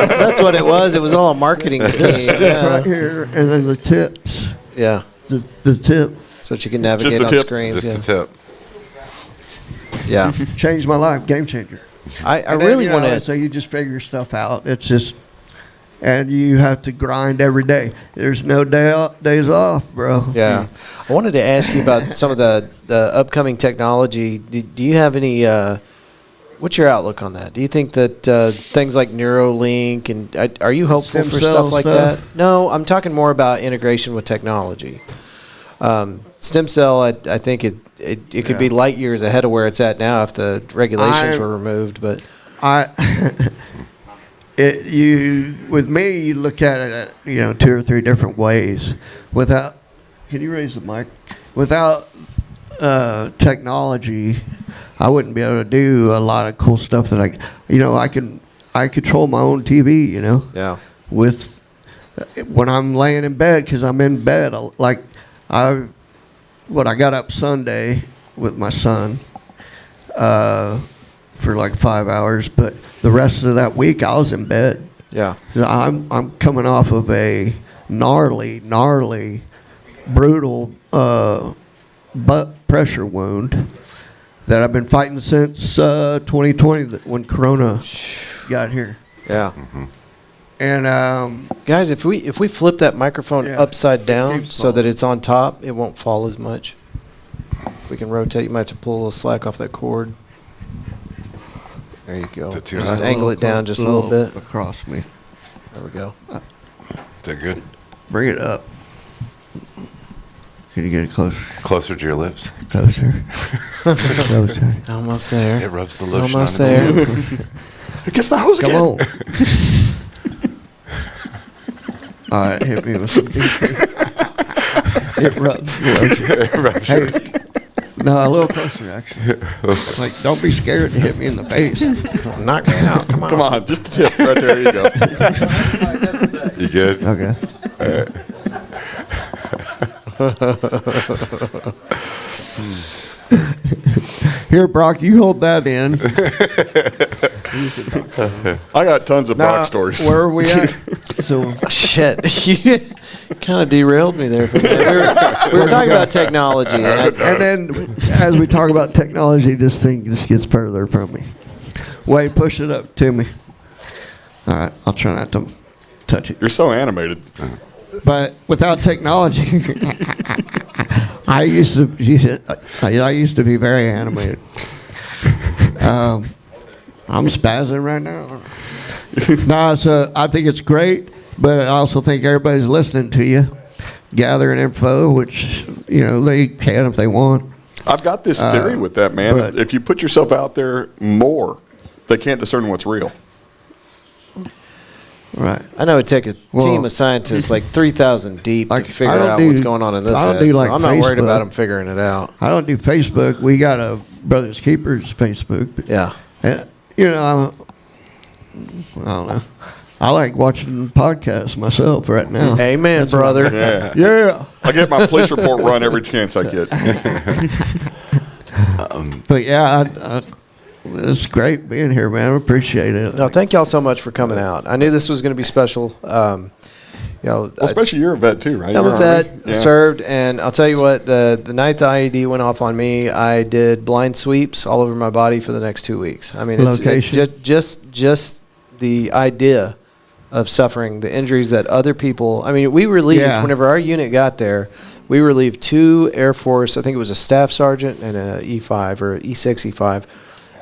That's what it was. It was all a marketing scheme. Yeah. Right here, and then the tips. Yeah. the tip. So that you can navigate the on tip. screens. Just the tip. Yeah. Changed my life. Game changer. I And really then, want to. So you just figure stuff out. It's just, and you have to grind every day. There's no days off, bro. Yeah. I wanted to ask you about some of the upcoming technology. Do you have any, what's your outlook on that? Do you think that things like Neuralink, and are you hopeful Stem for cell stuff like stuff? that? No, I'm talking more about integration with technology. Stem cell, I think it could be light years ahead of where it's at now if the regulations were removed. But with me, you look at it, 2 or 3 different ways. Without, can you raise the mic? Without technology, I wouldn't be able to do a lot of cool stuff that I control my own TV. yeah, With when I'm laying in bed, because I'm in bed, I got up Sunday with my son for like 5 hours, but the rest of that week I was in bed. yeah, I'm coming off of a gnarly, brutal butt pressure wound that I've been fighting since 2020 when Corona got here. yeah. And Guys, if we flip that microphone Yeah. upside It down keeps so that it's on top, it won't fall as much. We can rotate. You might have to pull a little slack off that cord. There you go. Is it too Just high? angle it down just a little bit. across me. There we go. Is that good? Bring it up. Can you get it closer? Closer to your lips. Closer. Closer. Almost there. It rubs the lotion Almost on there. It gets the hose Come again. on. All right, hit me with some. It rubs the lotion. Hey, no, a little closer, actually. Like, don't be scared to hit me in the face. Knock me out. Come on. Come on, just the tip right there. You go. You good? Okay. Here, Brock, you hold that in. I got tons of Now, box stories. where are we at? So, Shit. You kind of derailed me there for a minute. We were talking about technology. And and then as we talk about technology, this thing just gets further from me. Wade, push it up to me. All right, I'll try not to touch it. You're so animated. But without technology, I used to be very animated. I'm spazzing right now. No, so I think it's great, but I also think everybody's listening to you, gathering info, which they can if they want. I've got this theory with that, man. but- If you put yourself out there more, they can't discern what's real. Right. I know it'd take a Well, team of scientists like 3,000 deep Like, to figure I don't out do- what's going on in this I don't head. do So like I'm not worried Facebook. about them figuring it out. I don't do Facebook. We got a Brothers Keepers Facebook. But, Yeah. I don't know. I like watching podcasts myself right now. Amen, That's what brother. Yeah. Yeah. I get my police report run every chance I get. But yeah, it's great being here, man. I appreciate it. No, thank y'all so much for coming out. I knew this was going to be special. Well, especially you're a vet too, right? I'm You're a vet, Army? Yeah. served, and I'll tell you what, the night the IED went off on me, I did blind sweeps all over my body for the next 2 weeks. I mean, Location. just the idea of suffering the injuries that other people, I mean, we relieved, whenever our unit got there, we relieved 2 Air Force, I think it was a staff sergeant and a E5 or E6,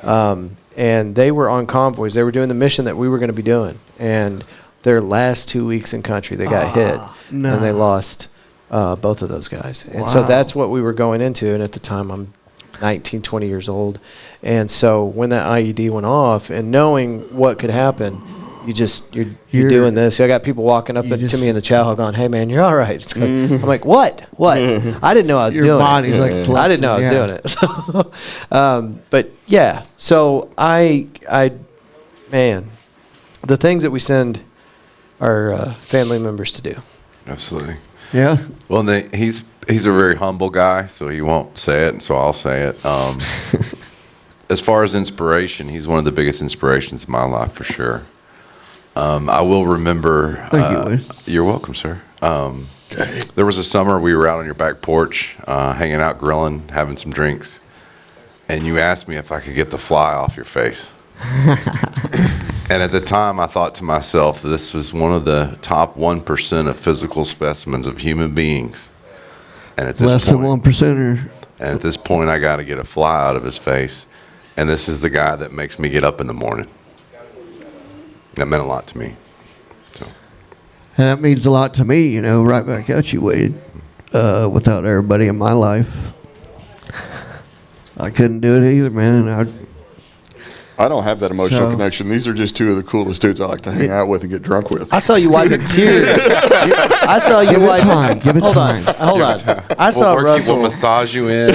E5, and they were on convoys. They were doing the mission that we were going to be doing, and their last 2 weeks in country, they got hit, no. and they lost both of those guys. And so that's what we were going into, and at the time I'm 19, 20 years old. And so when that IED went off and knowing what could happen, you're doing this. I got people walking up to me in the chow hall going, "Hey man, you're all right." It's good. I'm like, what? I didn't know I was Your doing body's it. like I didn't know I was doing it. So, but yeah, so I man, the things that we send our family members to do. Absolutely. Yeah. Well, he's a very humble guy, so he won't say it, and so I'll say it. As far as inspiration, he's one of the biggest inspirations in my life for sure. I will remember. Thank you, Wade. You're welcome, sir. There was a summer we were out on your back porch, hanging out, grilling, having some drinks, and you asked me if I could get the fly off your face. And at the time, I thought to myself, this was one of the top 1% of physical specimens of human beings. And at this Less than 1%. And at this point, I got to get a fly out of his face. And this is the guy that makes me get up in the morning. That meant a lot to me. So. And that means a lot to me, you know, right back at you, Wade. Without everybody in my life, I couldn't do it either, man. I don't have that emotional So- connection. These are just two of the coolest dudes I like to hang out with and get drunk with. I saw you wiping tears. I saw you Give it wiping. time. Give it Hold time. on. Hold on. I saw We'll Russell. massage you in.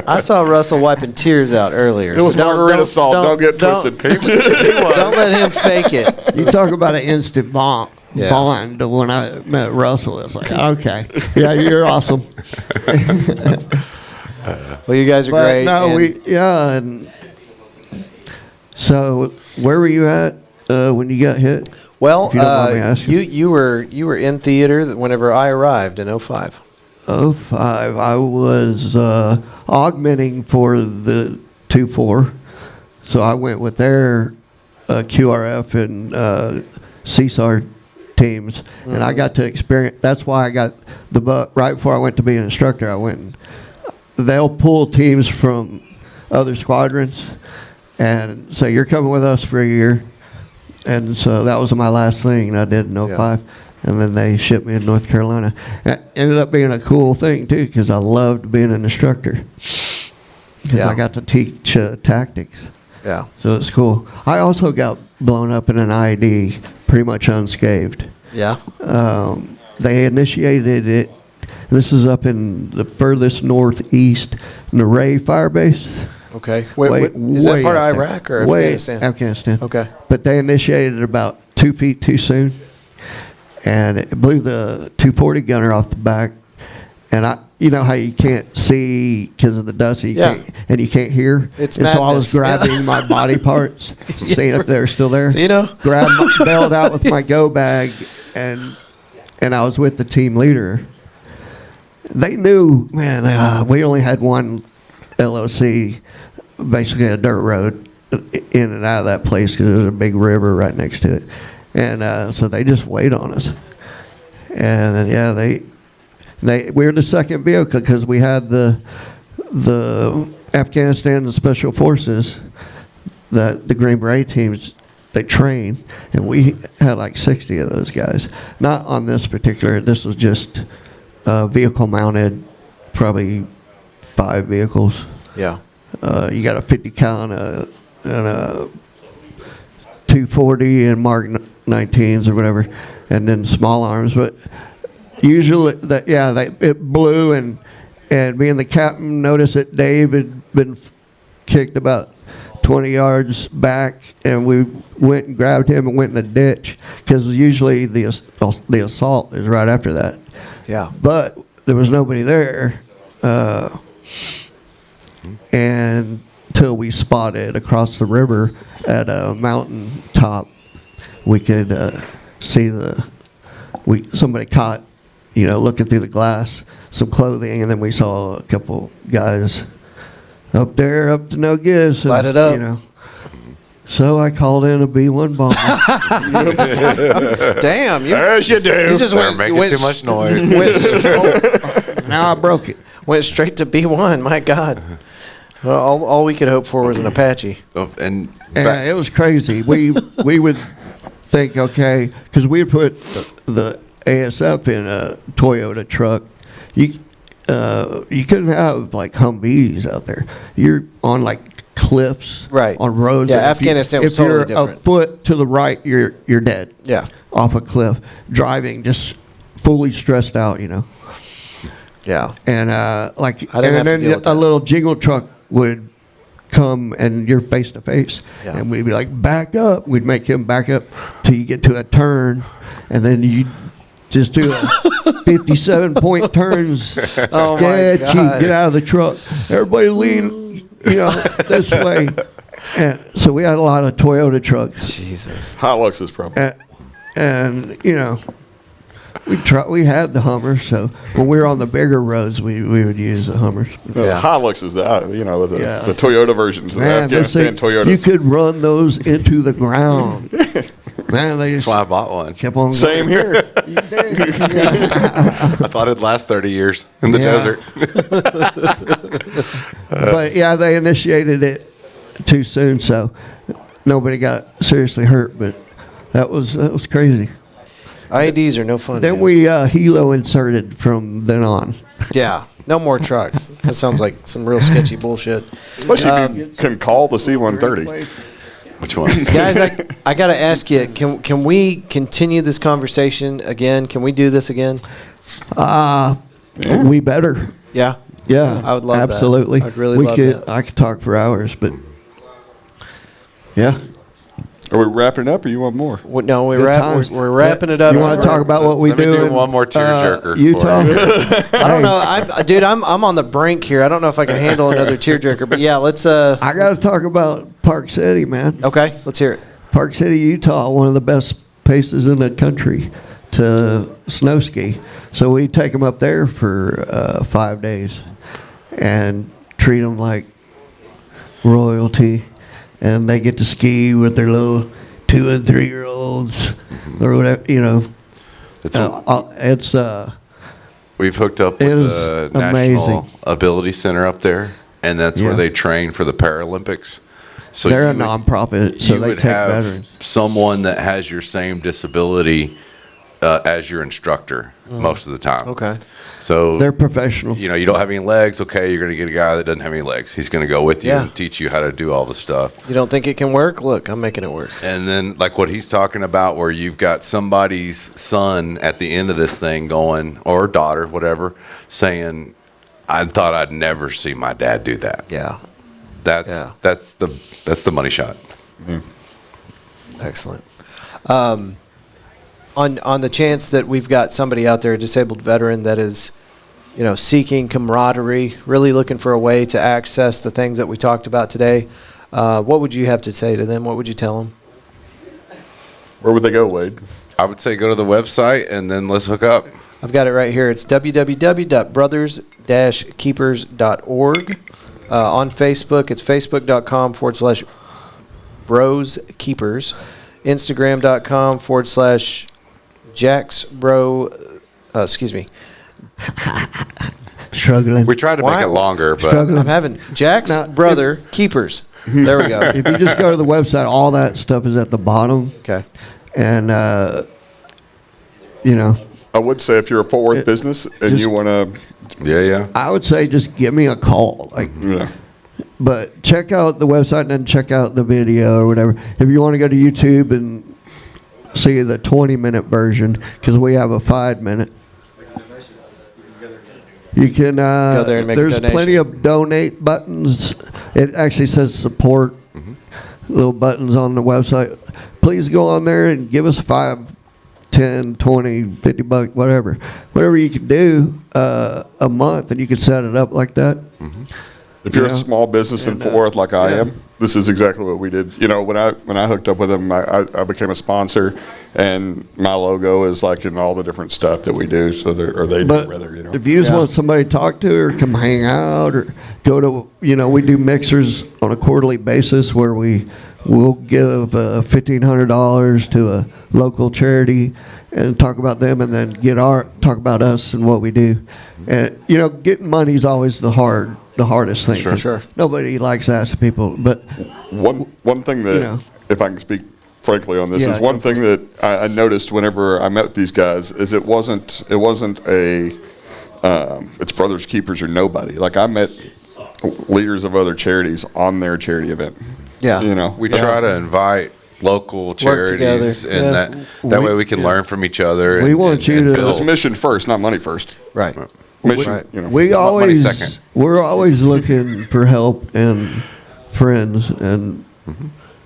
I saw Russell wiping tears out earlier. It was margarita salt. Don't get twisted. Don't let him fake it. You talk about an instant bond. Yeah. Bond. When I met Russell, it's like, okay, yeah, you're awesome. Well, you guys are But great. no, and and so where were you at when you got hit? well, if you don't mind me asking. you were in theater whenever I arrived in 05. 05, I was augmenting for the 2-4, so I went with their QRF and CSAR teams, and I got to experience. That's why I got the buck right before I went to be an instructor. I went. And they'll pull teams from other squadrons, and say you're coming with us for a year, and so that was my last thing I did in 05. And then they shipped me to North Carolina. It ended up being a cool thing, too, because I loved being an instructor. Because Yeah. I got to teach tactics. Yeah. So it's cool. I also got blown up in an IED, pretty much unscathed. Yeah. They initiated it. This is up in the furthest northeast, Naray Fire Base. Okay. Wait, is that way part out of there. Iraq or Way Afghanistan? Afghanistan. Okay. But they initiated it about 2 feet too soon, and it blew the 240 gunner off the back. And you know how you can't see because of the dust, Yeah. and you can't hear. It's and so I was madness. grabbing my body parts, seeing if they're still there. So, you know. Bailed out with my go bag, and I was with the team leader. They knew, man. We only had one LOC, basically a dirt road in and out of that place because there's a big river right next to it, and so they just wait on us. And yeah, we were the second vehicle because we had the Afghanistan and Special Forces, that the Green Beret teams, they train, and we had like 60 of those guys. Not on this particular. This was just vehicle mounted, probably 5 vehicles. Yeah. You got a 50 cal and a 240 and Mark 19s or whatever, and then small arms. But usually, it blew, and me and the captain noticed that Dave had been kicked about 20 yards back, and we went and grabbed him and went in a ditch because usually the assault is right after that. Yeah. But there was nobody there, and until we spotted across the river at a mountain top, we could see somebody caught, looking through the glass, some clothing, and then we saw a couple guys up there, up to no good. So, Light it up. So I called in a B-1 bomber. Damn. As you do. You just They're making too much noise. Now I broke it. Went straight to B1. My God. Well, all we could hope for was an Apache. Oh, and And it was crazy. We would think, okay, because we would put the ASF in a Toyota truck. You couldn't have like Humvees out there. You're on like cliffs, Right. on roads. Yeah, and Afghanistan was if you're totally different. a foot to the right, you're dead. Yeah. Off a cliff, driving, just fully stressed out, Yeah. And I didn't have to then deal with a that. little jingle truck would come, and you're face to face, Yeah. and we'd be like, back up. We'd make him back up till you get to a turn, and then you just do a 57-point turns. Oh, my Sketchy. God. Get out of the truck. Everybody lean, this way. And so we had a lot of Toyota trucks, Jesus. Hiluxes, probably. and We had the Hummers, so when we were on the bigger roads, we would use the Hummers. The Hilux is the the Toyota versions, the Man, Afghanistan Toyotas. you could run those into the ground. Man, That's why I bought one. kept on Same going. here. I thought it'd last 30 years in the desert. But yeah, they initiated it too soon, so nobody got seriously hurt. But that was crazy. IEDs are no fun. Then man. we helo inserted from then on. Yeah, no more trucks. That sounds like some real sketchy bullshit. Especially if you can call the C-130. Which one? Guys, I got to ask you, can we continue this conversation again? Can we do this again? We better. Yeah. Yeah, I would love that. absolutely. I'd really we love could, that. I could talk for hours, but yeah. Are we wrapping up, or you want more? No, Good times. we're wrapping it up. You want to talk about what we Let me do do in one more tearjerker Utah? for you. I don't know. I'm on the brink here. I don't know if I can handle another tearjerker, but yeah, let's. I got to talk about Park City, man. Okay, let's hear it. Park City, Utah, one of the best places in the country to snow ski. So we take them up there for 5 days and treat them like royalty. And they get to ski with their little 2 and 3 year olds or whatever, It's we've hooked up with It is the amazing. National Ability Center up there, and that's where Yeah. they train for the Paralympics. So they're a you would- nonprofit, so you they would take have veterans. someone that has your same disability as your instructor most of the time. Okay. So They're professional. you don't have any legs. Okay, you're going to get a guy that doesn't have any legs. He's going to go with you Yeah. and teach you how to do all the stuff. You don't think it can work? Look, I'm making it work. And then, like what he's talking about, where you've got somebody's son at the end of this thing going, or daughter, whatever, saying, "I thought I'd never see my dad do that." Yeah. That's the money shot. Excellent. On the chance that we've got somebody out there, a disabled veteran that is, seeking camaraderie, really looking for a way to access the things that we talked about today, what would you have to say to them? What would you tell them? Where would they go, Wade? I would say go to the website and then let's hook up. I've got it right here. It's www.brothers-keepers.org. On Facebook, it's facebook.com/broskeepers. Instagram.com/jacksbro, Struggling. We tried to Why- make it longer, but Struggling. I'm having Jack's Now, brother keepers. There we go. If you just go to the website, all that stuff is at the bottom. Okay. And, I would say if you're a Fort Worth business and just- you want to, yeah. I would say just give me a call. But check out the website and then check out the video or whatever. If you want to go to YouTube and see the 20-minute version, because we have a 5-minute. You can. Go there and make a there's donation. plenty of donate buttons. It actually says support. Little buttons on the website. Please go on there and give us $5, $10, $20, $50, whatever you can do a month, and you can set it up like that. if you're a Yeah. small business in Fort Worth like I am, this is exactly what we did. When I hooked up with them, I became a sponsor, and my logo is like in all the different stuff that we do. So they But do rather. if you just Yeah. want somebody to talk to or come hang out or go to, we do mixers on a quarterly basis where we'll give $1,500 to a local charity and talk about them, and then talk about us and what we do. And getting money is always the hardest thing. Sure. Nobody likes asking people, but One thing that, if I can speak frankly on this, Yeah, is one go thing that I noticed whenever I met with these guys is it wasn't a it's brothers keepers or nobody. Like I met leaders of other charities on their charity event. Yeah. We try to invite local charities, together. and Yeah. that way we can learn from each other. We want you to- It's build. mission first, not money first. Right. Mission, Right. we're Money second. always looking for help and friends and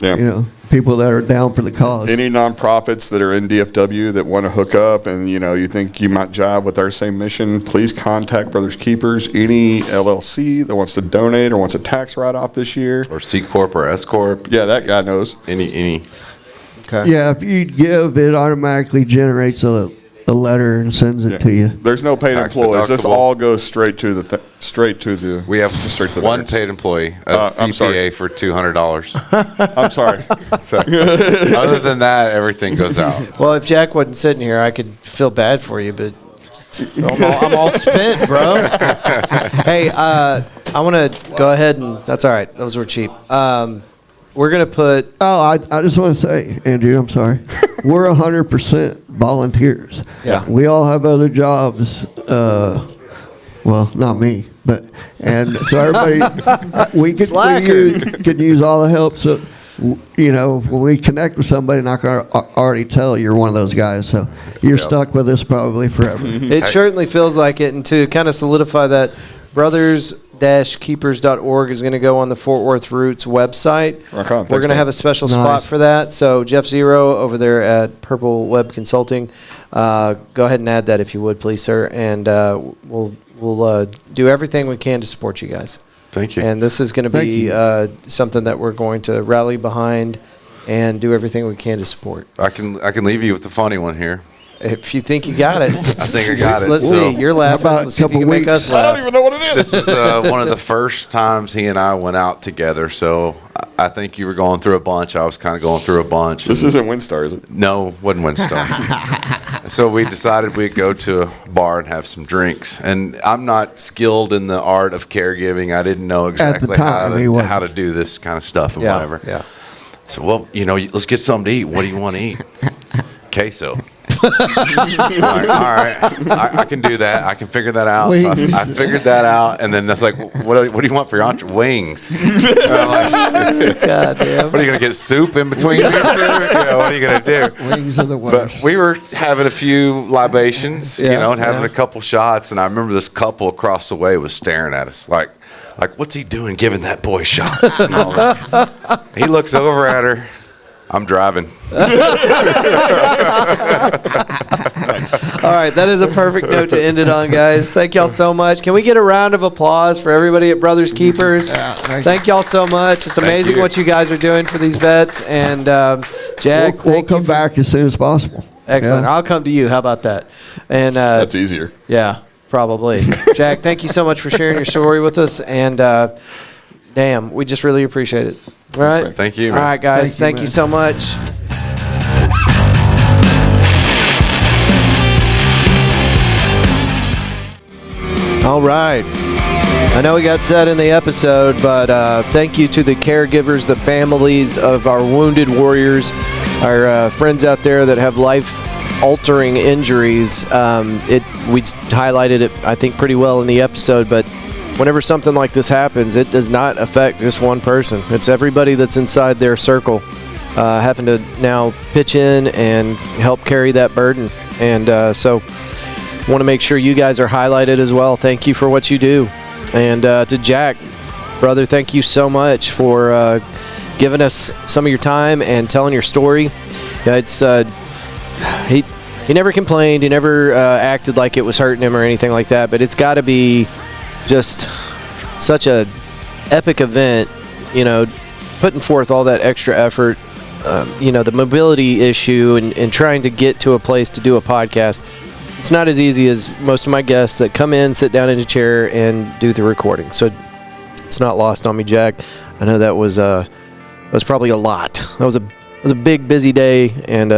Yeah. people that are down for the cause. Any nonprofits that are in DFW that want to hook up and you think you might jive with our same mission, please contact Brothers Keepers. Any LLC that wants to donate or wants a tax write-off this year, Or C Corp or S Corp. yeah, that guy knows. Any. Okay. Yeah, if you give, it automatically generates a a letter and sends it to you. There's no paid Tax employees. This deductible. all goes straight to the We have straight to the one veterans. paid employee, a I'm sorry. CPA for $200. I'm sorry. So, other than that, everything goes out. Well, if Jack wasn't sitting here, I could feel bad for you, but I'm all spent, bro. Hey, I want to go ahead and that's all right. Those were cheap. We're gonna put. Oh, I just want to say, Andrew, I'm sorry. We're 100% volunteers. Yeah. We all have other jobs. Well, not me, and so everybody, we can use all the help. So, when we connect with somebody, and I can already tell you're one of those guys. So you're stuck with us probably forever. It certainly feels like it, and to kind of solidify that, brothers-keepers.org is going to go on the Fort Worth Roots website. Rock on. We're Thanks, going to man. have a special Nice. spot for that. So Jeff Zero over there at Purple Web Consulting, go ahead and add that if you would, please, sir. And we'll do everything we can to support you guys. Thank you. And this is going to Thank be you. something that we're going to rally behind and do everything we can to support. I can leave you with the funny one here. If you think you got it, I think I got it. Let's So- see. You're laughing. about Let's see if you couple can make us weeks? laugh. know what it is. This is one of the first times he and I went out together. So I think you were going through a bunch. I was kind of going through a bunch. This isn't Windstar, is it? No, wasn't Winston. So we decided we'd go to a bar and have some drinks. And I'm not skilled in the art of caregiving. I didn't know exactly time, he wasn't. how to do this kind of stuff and Yeah, whatever. yeah. So, well, let's get something to eat. What do you want to eat? Queso. All right. I can do that. I can figure that out. So Wings. I figured that out, and then that's like, what do you want for your entree? Wings. And I'm like, God damn. what are you gonna get soup in between these two? What are you gonna do? Wings are the worst. But we were having a few libations, Yeah, and having yeah. a couple shots, and I remember this couple across the way was staring at us like what's he doing giving that boy shots? And all that. He looks over at her. I'm driving. All right, that is a perfect note to end it on, guys. Thank y'all so much. Can we get a round of applause for everybody at Brothers Keepers? Thank y'all so much. It's amazing you. what you guys are doing for these vets. And Jack, We'll thank you. come back as soon as possible. Excellent. Yeah. I'll come to you. How about that? And That's easier. yeah, probably. Jack, thank you so much for sharing your story with us. And damn, we just really appreciate it. All right. man. Thank you, All man. right, guys. Thank Thank you, you so much. All right. I know we got said in the episode, but thank you to the caregivers, the families of our wounded warriors, our friends out there that have life-altering injuries. We highlighted it, I think, pretty well in the episode, but whenever something like this happens, it does not affect just one person. It's everybody that's inside their circle having to now pitch in and help carry that burden. And so want to make sure you guys are highlighted as well. Thank you for what you do. And to Jack, brother, thank you so much for giving us some of your time and telling your story. It's he never complained. He never acted like it was hurting him or anything like that. But it's got to be just such a epic event, putting forth all that extra effort, the mobility issue and trying to get to a place to do a podcast. It's not as easy as most of my guests that come in, sit down in a chair, and do the recording. So it's not lost on me, Jack. I know that was probably a lot. That was a big, busy day, and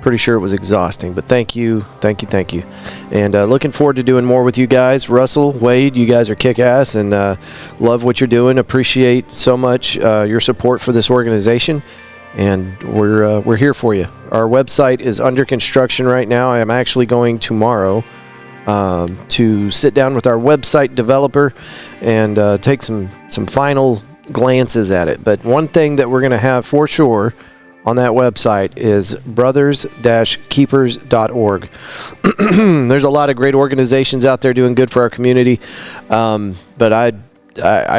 pretty sure it was exhausting. But thank you. And looking forward to doing more with you guys. Russell, Wade, you guys are kick-ass, and love what you're doing. Appreciate so much your support for this organization. And we're here for you. Our website is under construction right now. I am actually going tomorrow to sit down with our website developer and take some final glances at it. But one thing that we're going to have for sure on that website is brothers-keepers.org. There's a lot of great organizations out there doing good for our community, but I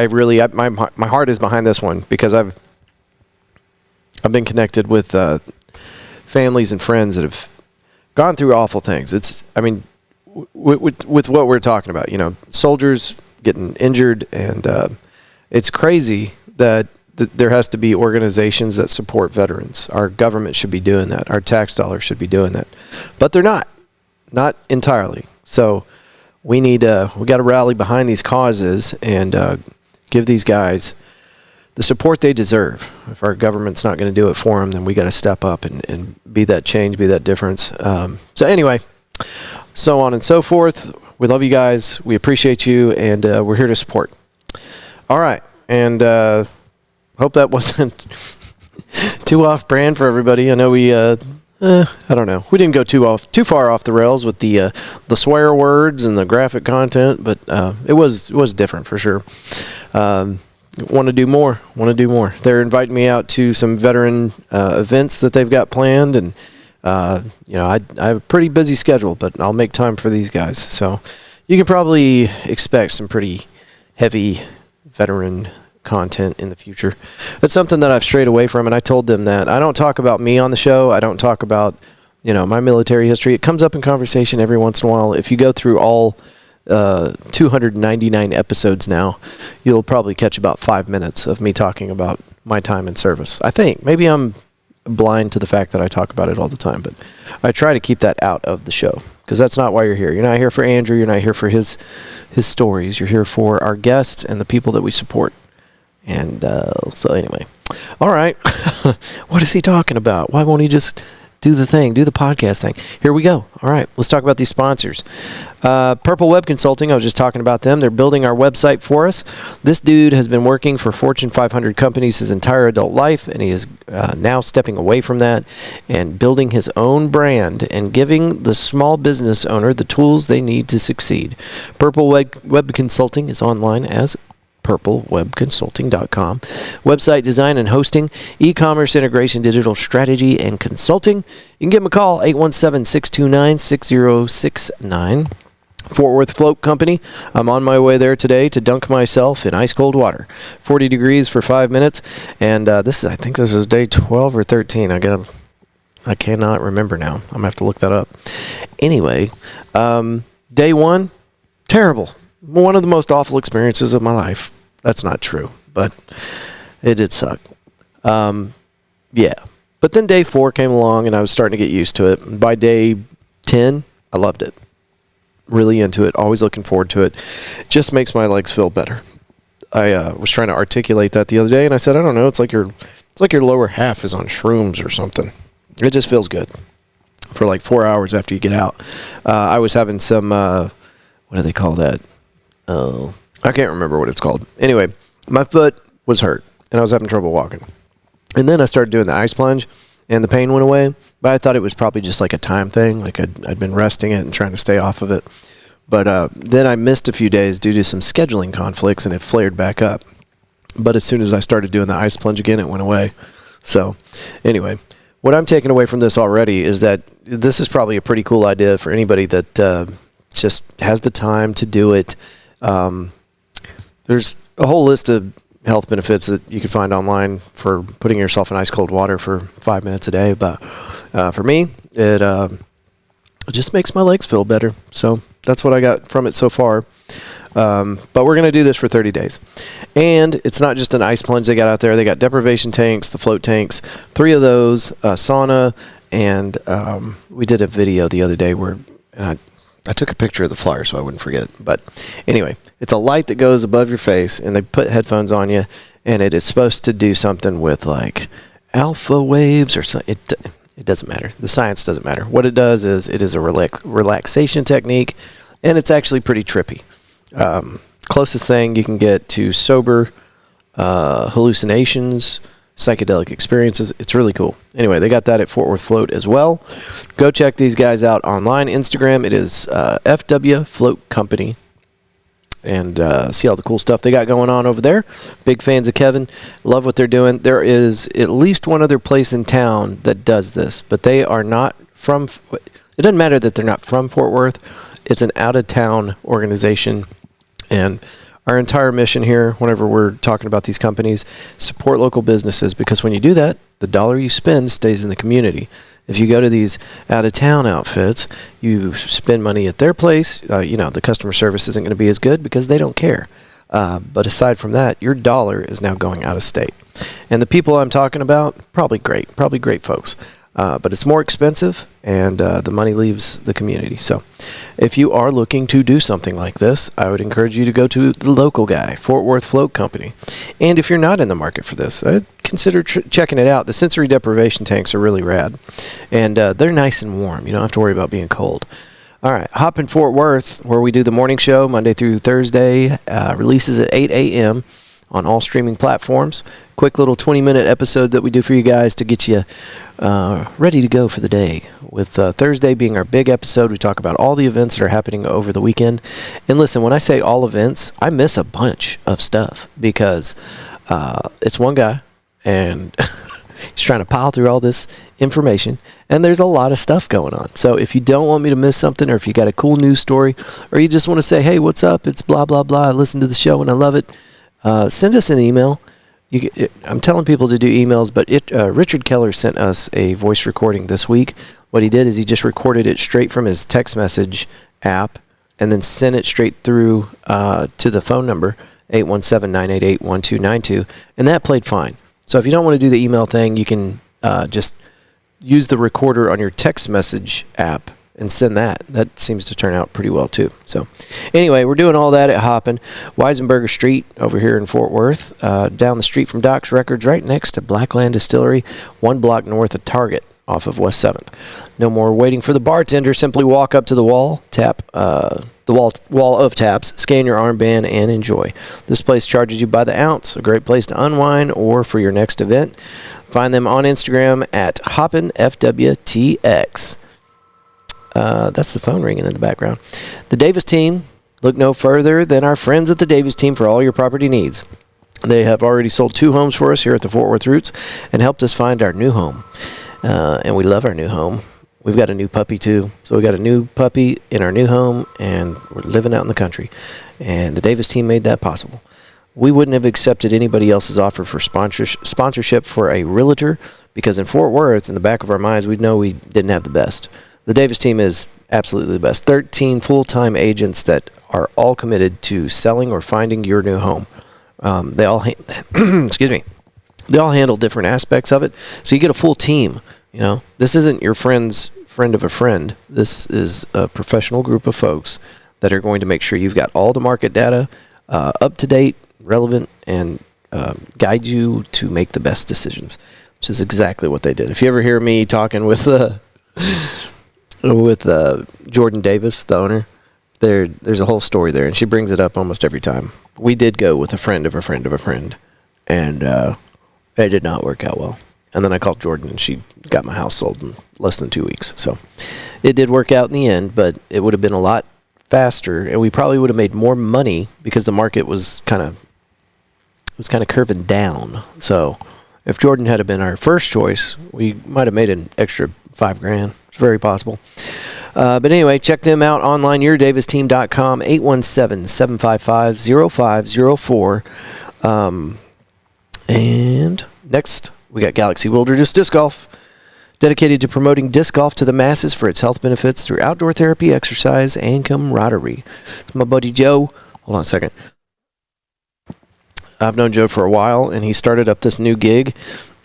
really my heart is behind this one because I've been connected with families and friends that have gone through awful things. With what we're talking about, soldiers getting injured, and it's crazy that there has to be organizations that support veterans. Our government should be doing that. Our tax dollars should be doing that, but they're not. not entirely. So we got to rally behind these causes and give these guys the support they deserve. If our government's not going to do it for them, then we got to step up and be that change, be that difference. So anyway, so on and so forth. We love you guys. We appreciate you, and we're here to support. All right, and hope that wasn't too off brand for everybody. I know we, I don't know, we didn't go too far off the rails with the swear words and the graphic content, but it was different for sure. Want to do more. They're inviting me out to some veteran events that they've got planned, and I have a pretty busy schedule, but I'll make time for these guys. So you can probably expect some pretty heavy veteran content in the future. It's something that I've strayed away from, and I told them that I don't talk about me on the show. I don't talk about my military history. It comes up in conversation every once in a while. If you go through all 299 episodes now, you'll probably catch about 5 minutes of me talking about my time in service. I think maybe I'm blind to the fact that I talk about it all the time, but I try to keep that out of the show, because that's not why you're here. You're not here for Andrew. You're not here for his stories. You're here for our guests and the people that we support. And so anyway, all right. What is he talking about? Why won't he just do the podcast thing? Here we go. All right, let's talk about these sponsors. Purple Web Consulting, I was just talking about them. They're building our website for us. This dude has been working for Fortune 500 companies his entire adult life, and he is now stepping away from that and building his own brand and giving the small business owner the tools they need to succeed. Purple Web Consulting is online as purplewebconsulting.com. Website design and hosting, e-commerce integration, digital strategy, and consulting. You can give them a call, 817-629-6069. Fort Worth Float Company. I'm on my way there today to dunk myself in ice cold water. 40 degrees for 5 minutes. And I think this is day 12 or 13. I cannot remember now. I'm going to have to look that up. Anyway, day 1, terrible. One of the most awful experiences of my life. That's not true, but it did suck. Yeah. But then day 4 came along, and I was starting to get used to it. By day 10, I loved it. Really into it. Always looking forward to it. Just makes my legs feel better. I was trying to articulate that the other day, and I said, I don't know, it's like your lower half is on shrooms or something. It just feels good for like 4 hours after you get out. I was having some, what do they call that? Oh, I can't remember what it's called. Anyway, my foot was hurt, and I was having trouble walking. And then I started doing the ice plunge, and the pain went away. But I thought it was probably just like a time thing, like I'd been resting it and trying to stay off of it. But then I missed a few days due to some scheduling conflicts, and it flared back up. But as soon as I started doing the ice plunge again, it went away. So anyway, what I'm taking away from this already is that this is probably a pretty cool idea for anybody that just has the time to do it. There's a whole list of health benefits that you can find online for putting yourself in ice cold water for 5 minutes a day. But for me, it just makes my legs feel better. So that's what I got from it so far. But we're going to do this for 30 days. And it's not just an ice plunge they got out there. They got deprivation tanks, the float tanks, 3 of those, sauna, and we did a video the other day where I took a picture of the flyer so I wouldn't forget. But anyway, it's a light that goes above your face, and they put headphones on you, and it is supposed to do something with like alpha waves or something. It doesn't matter. The science doesn't matter. What it does is it is a relaxation technique, and it's actually pretty trippy. Closest thing you can get to sober hallucinations, psychedelic experiences. It's really cool. Anyway, they got that at Fort Worth Float as well. Go check these guys out online. Instagram, it is FW Float Company. And see all the cool stuff they got going on over there. Big fans of Kevin. Love what they're doing. There is at least one other place in town that does this, but they are not from... It doesn't matter that they're not from Fort Worth. It's an out-of-town organization. And our entire mission here, whenever we're talking about these companies, support local businesses, because when you do that, the dollar you spend stays in the community. If you go to these out-of-town outfits, you spend money at their place, the customer service isn't going to be as good because they don't care. But aside from that, your dollar is now going out of state. And the people I'm talking about, probably great folks. But it's more expensive, and the money leaves the community. So if you are looking to do something like this, I would encourage you to go to the local guy, Fort Worth Float Company. And if you're not in the market for this, I'd consider checking it out. The sensory deprivation tanks are really rad, and they're nice and warm. You don't have to worry about being cold. All right, Hop in Fort Worth, where we do the morning show Monday through Thursday, releases at 8 a.m. on all streaming platforms. Quick little 20-minute episode that we do for you guys to get you ready to go for the day. With Thursday being our big episode, we talk about all the events that are happening over the weekend. And listen, when I say all events, I miss a bunch of stuff because it's one guy, and he's trying to pile through all this information, and there's a lot of stuff going on. So if you don't want me to miss something, or if you got a cool news story, or you just want to say, hey, what's up? It's blah, blah, blah. I listen to the show and I love it. Send us an email. I'm telling people to do emails, but Richard Keller sent us a voice recording this week. What he did is he just recorded it straight from his text message app and then sent it straight through to the phone number, 817-988-1292, and that played fine. So if you don't want to do the email thing, you can just use the recorder on your text message app and send that. That seems to turn out pretty well too. So anyway, we're doing all that at Hoppin', Weisenberger Street over here in Fort Worth, down the street from Doc's Records, right next to Blackland Distillery, 1 block north of Target off of West 7th. No more waiting for the bartender. Simply walk up to the wall, tap the wall of taps, scan your armband, and enjoy. This place charges you by the ounce. A great place to unwind or for your next event. Find them on Instagram at HoppinFWTX. That's the phone ringing in the background. The Davis team, look no further than our friends at the Davis team for all your property needs. They have already sold 2 homes for us here at the Fort Worth Roots and helped us find our new home. And we love our new home. We've got a new puppy too. So we got a new puppy in our new home, and we're living out in the country. And the Davis team made that possible. We wouldn't have accepted anybody else's offer for sponsorship for a realtor, because in Fort Worth, in the back of our minds, we know we didn't have the best. The Davis team is absolutely the best. 13 full-time agents that are all committed to selling or finding your new home. They all excuse me. They all handle different aspects of it, so you get a full team. You know, this isn't your friend's friend of a friend. This is a professional group of folks that are going to make sure you've got all the market data up to date, relevant, and guide you to make the best decisions, which is exactly what they did. If you ever hear me talking with Jordan Davis, the owner, there's a whole story there, and she brings it up almost every time. We did go with a friend of a friend of a friend, and it did not work out well. And then I called Jordan, and she got my house sold in less than 2 weeks. So it did work out in the end, but it would have been a lot faster, and we probably would have made more money because the market was kind of curving down. So if Jordan had been our first choice, we might have made an extra $5,000. It's very possible. But anyway, check them out online, yourdavesteam.com, 817-755-0504. And next, we got Galaxy Wilderness Disc Golf, dedicated to promoting disc golf to the masses for its health benefits through outdoor therapy, exercise, and camaraderie. It's my buddy Joe. Hold on a second. I've known Joe for a while, and he started up this new gig,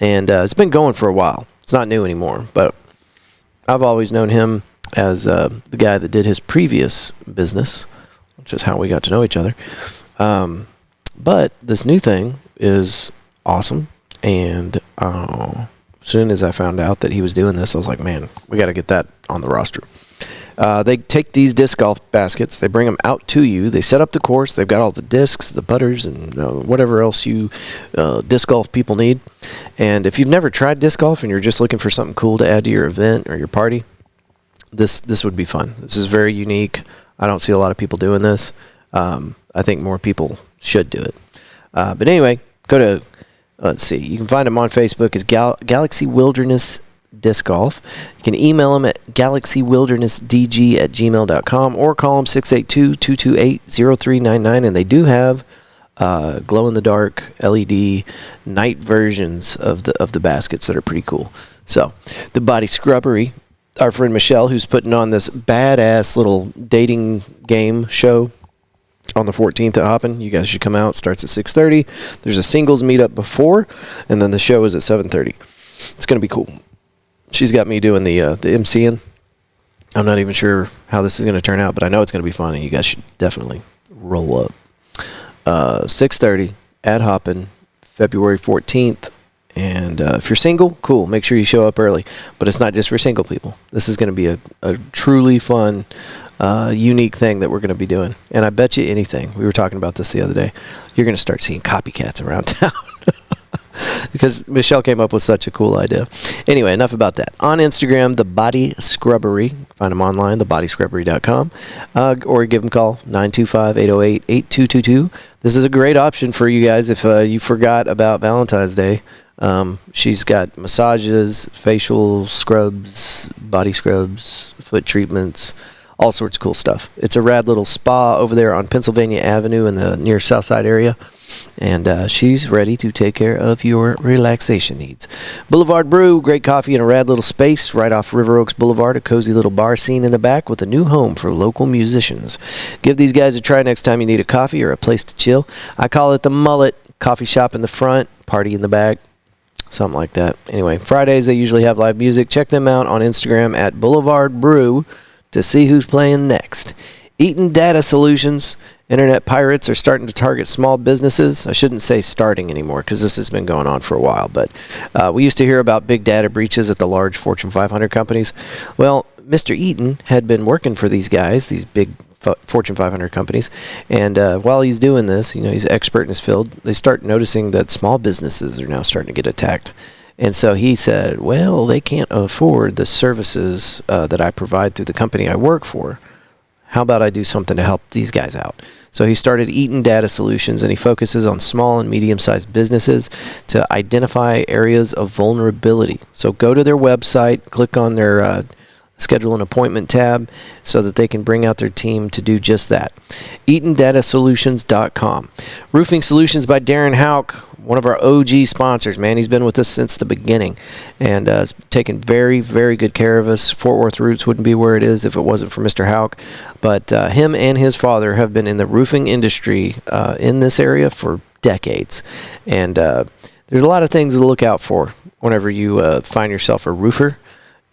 and it's been going for a while. It's not new anymore, but I've always known him as the guy that did his previous business, which is how we got to know each other. But this new thing is awesome, and as soon as I found out that he was doing this, I was like, man, we got to get that on the roster. They take these disc golf baskets, they bring them out to you, they set up the course, they've got all the discs, the putters, and whatever else you disc golf people need. And if you've never tried disc golf and you're just looking for something cool to add to your event or your party, this would be fun. This is very unique. I don't see a lot of people doing this. I think more people should do it. But anyway, go to, let's see, you can find them on Facebook as Galaxy Wilderness Disc Golf. You can email them at galaxywildernessdg@gmail.com or call them 682-228-0399, and they do have glow-in-the-dark LED night versions of the baskets that are pretty cool. So, the Body Scrubbery, our friend Michelle, who's putting on this badass little dating game show on the 14th at Hoppin'. You guys should come out. It starts at 6:30. There's a singles meetup before, and then the show is at 7:30. It's going to be cool. She's got me doing the MCing. I'm not even sure how this is going to turn out, but I know it's going to be fun, and you guys should definitely roll up. 6:30 at Hoppin', February 14th. And if you're single, cool. Make sure you show up early. But it's not just for single people. This is going to be a truly fun, unique thing that we're going to be doing. And I bet you anything, we were talking about this the other day, you're going to start seeing copycats around town. Because Michelle came up with such a cool idea. Anyway, enough about that. On Instagram, The Body Scrubbery. Find them online, thebodyscrubbery.com. Or give them a call, 925-808-8222. This is a great option for you guys if you forgot about Valentine's Day. She's got massages, facial scrubs, body scrubs, foot treatments, all sorts of cool stuff. It's a rad little spa over there on Pennsylvania Avenue in the near South Side area. And she's ready to take care of your relaxation needs. Boulevard Brew, great coffee in a rad little space right off River Oaks Boulevard, a cozy little bar scene in the back with a new home for local musicians. Give these guys a try next time you need a coffee or a place to chill. I call it the Mullet. Coffee shop in the front, party in the back. Something like that. Anyway, Fridays they usually have live music. Check them out on Instagram at Boulevard Brew to see who's playing next. Eaton Data Solutions. Internet pirates are starting to target small businesses. I shouldn't say starting anymore because this has been going on for a while. But we used to hear about big data breaches at the large Fortune 500 companies. Well, Mr. Eaton had been working for these guys, these big Fortune 500 companies. And while he's doing this, he's an expert in his field, they start noticing that small businesses are now starting to get attacked. And so he said, well, they can't afford the services that I provide through the company I work for. How about I do something to help these guys out? So he started Eaton Data Solutions, and he focuses on small and medium-sized businesses to identify areas of vulnerability. So go to their website, click on their schedule an appointment tab so that they can bring out their team to do just that. EatonDataSolutions.com. Roofing Solutions by Darren Houck, one of our OG sponsors, man. He's been with us since the beginning and has taken very, very good care of us. Fort Worth Roots wouldn't be where it is if it wasn't for Mr. Houck. But him and his father have been in the roofing industry in this area for decades. And there's a lot of things to look out for whenever you find yourself a roofer.